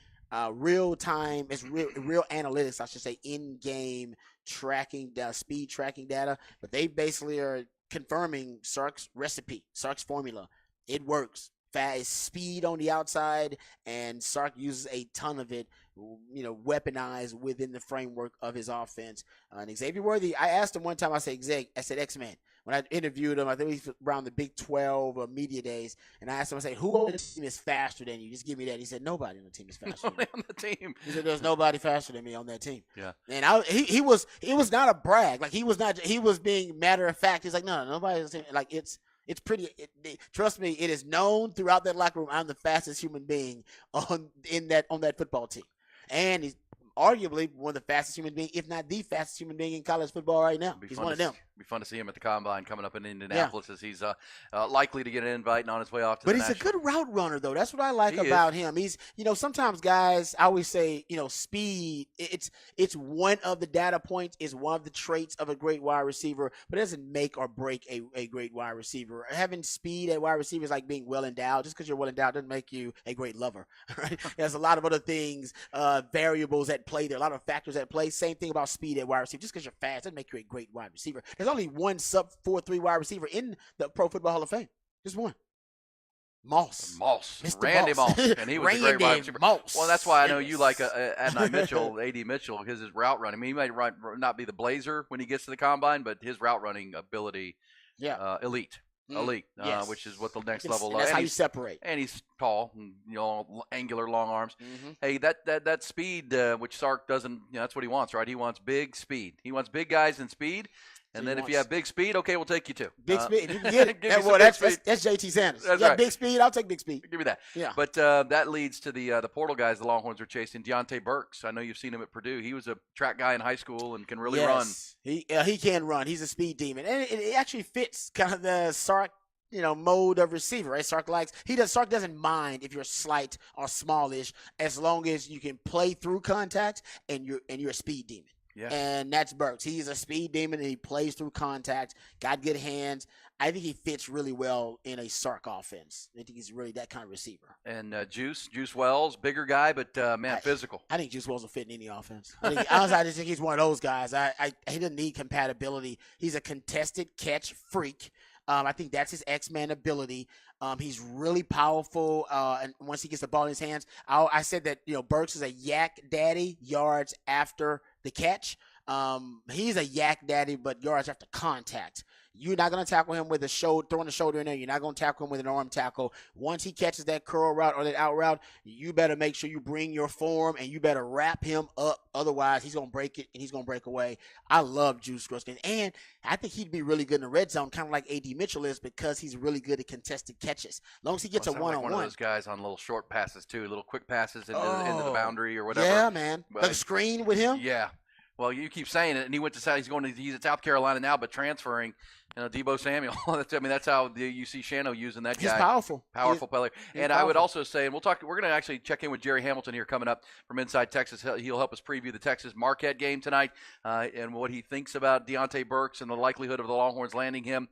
real time. It's real analytics, I should say, in-game tracking, speed tracking data. But they basically are confirming Sark's recipe, Sark's formula. It works. Fast speed on the outside, and Sark uses a ton of it, weaponized within the framework of his offense. And Xavier Worthy, I asked him one time, I said, X-Man. When I interviewed him, I think he was around the Big 12 media days, and I asked him, I said, who on the team is faster than you? Just give me that. He said, nobody on the team is faster than me. On the team. He said, there's nobody faster than me on that team. Yeah. And it was not a brag. Like, he was being matter of fact. He's like, no, nobody. Like, it's pretty. Trust me, it is known throughout that locker room. I'm the fastest human being on that football team, and he's arguably one of the fastest human beings, if not the fastest human being in college football right now. He's one of them. be fun to see him at the Combine coming up in Indianapolis as he's likely to get an invite and on his way off to the But he's a good route runner, though. That's what I like about him. He's, sometimes guys, I always say, speed, it's one of the data points, is one of the traits of a great wide receiver, but it doesn't make or break a great wide receiver. Having speed at wide receiver is like being well endowed. Just because you're well endowed doesn't make you a great lover, right? There's a lot of other things, variables at play. There are a lot of factors at play. Same thing about speed at wide receiver. Just because you're fast doesn't make you a great wide receiver. There's only one sub 4.3 wide receiver in the Pro Football Hall of Fame. Just one. Moss. Randy Moss. And he was a great wide receiver. Moss. Well, that's why I know you like Adonai Mitchell, A.D. Mitchell, because his route running. I mean, he might not be the blazer when he gets to the Combine, but his route running ability, elite. Yes. Which is what the next level is. That's how you separate. And he's tall, and, angular, long arms. Hey, that speed, which Sark doesn't, that's what he wants, right? He wants big speed. He wants big guys and speed. And then if you have big speed, okay, we'll take you too. Big speed. You can get it. That's JT Sanders. That's right. Big speed, I'll take big speed. Give me that. Yeah. But that leads to the portal guys the Longhorns are chasing. Deontay Burks. I know you've seen him at Purdue. He was a track guy in high school and can really run. He can run. He's a speed demon. And it actually fits kind of the Sark, mode of receiver, right? Sark doesn't mind if you're slight or smallish as long as you can play through contact and you're a speed demon. Yeah. And that's Burks. He's a speed demon and he plays through contact, got good hands. I think he fits really well in a Sark offense. I think he's really that kind of receiver. And Juice Wells, bigger guy, but physical. I think Juice Wells will fit in any offense. I just think he's one of those guys. He doesn't need compatibility. He's a contested catch freak. I think that's his X-Man ability. He's really powerful, and once he gets the ball in his hands, I said that Burks is a yak daddy, yards after the catch. He's a yak daddy, but yards after contact. You're not going to tackle him with throwing the shoulder in there. You're not going to tackle him with an arm tackle. Once he catches that curl route or that out route, you better make sure you bring your form and you better wrap him up. Otherwise, he's going to break it and he's going to break away. I love Juice Gruskin. And I think he'd be really good in the red zone, kind of like A.D. Mitchell is, because he's really good at contested catches. As long as he gets a one-on-one. Like one of those guys on little short passes, too, little quick passes into the boundary or whatever. Yeah, man. Like a screen with him? Yeah. Well, you keep saying it, and he's at South Carolina now, but transferring. Deebo Samuel. That's how you see Shano using that guy. He's powerful. Powerful player. And I would also say, and we're going to actually check in with Jerry Hamilton here coming up from Inside Texas. He'll help us preview the Texas Marquette game tonight and what he thinks about Deontay Burks and the likelihood of the Longhorns landing him.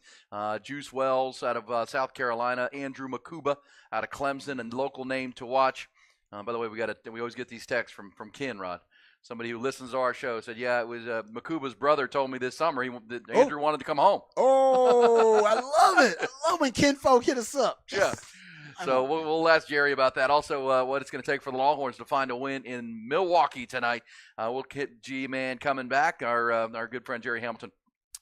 Juice Wells out of South Carolina. Andrew Makuba out of Clemson, and local name to watch. By the way, we always get these texts from Ken, Rod. Somebody who listens to our show said, it was Makuba's brother told me this summer that Andrew wanted to come home. Oh, I love it. I love when Ken folk hit us up. Yeah. So we'll ask Jerry about that. Also, what it's going to take for the Longhorns to find a win in Milwaukee tonight. We'll get G-Man coming back, our good friend Jerry Hamilton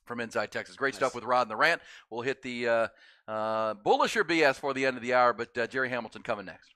from Inside Texas. Great stuff with Rod and the Rant. We'll hit the bullish or BS for the end of the hour, but Jerry Hamilton coming next.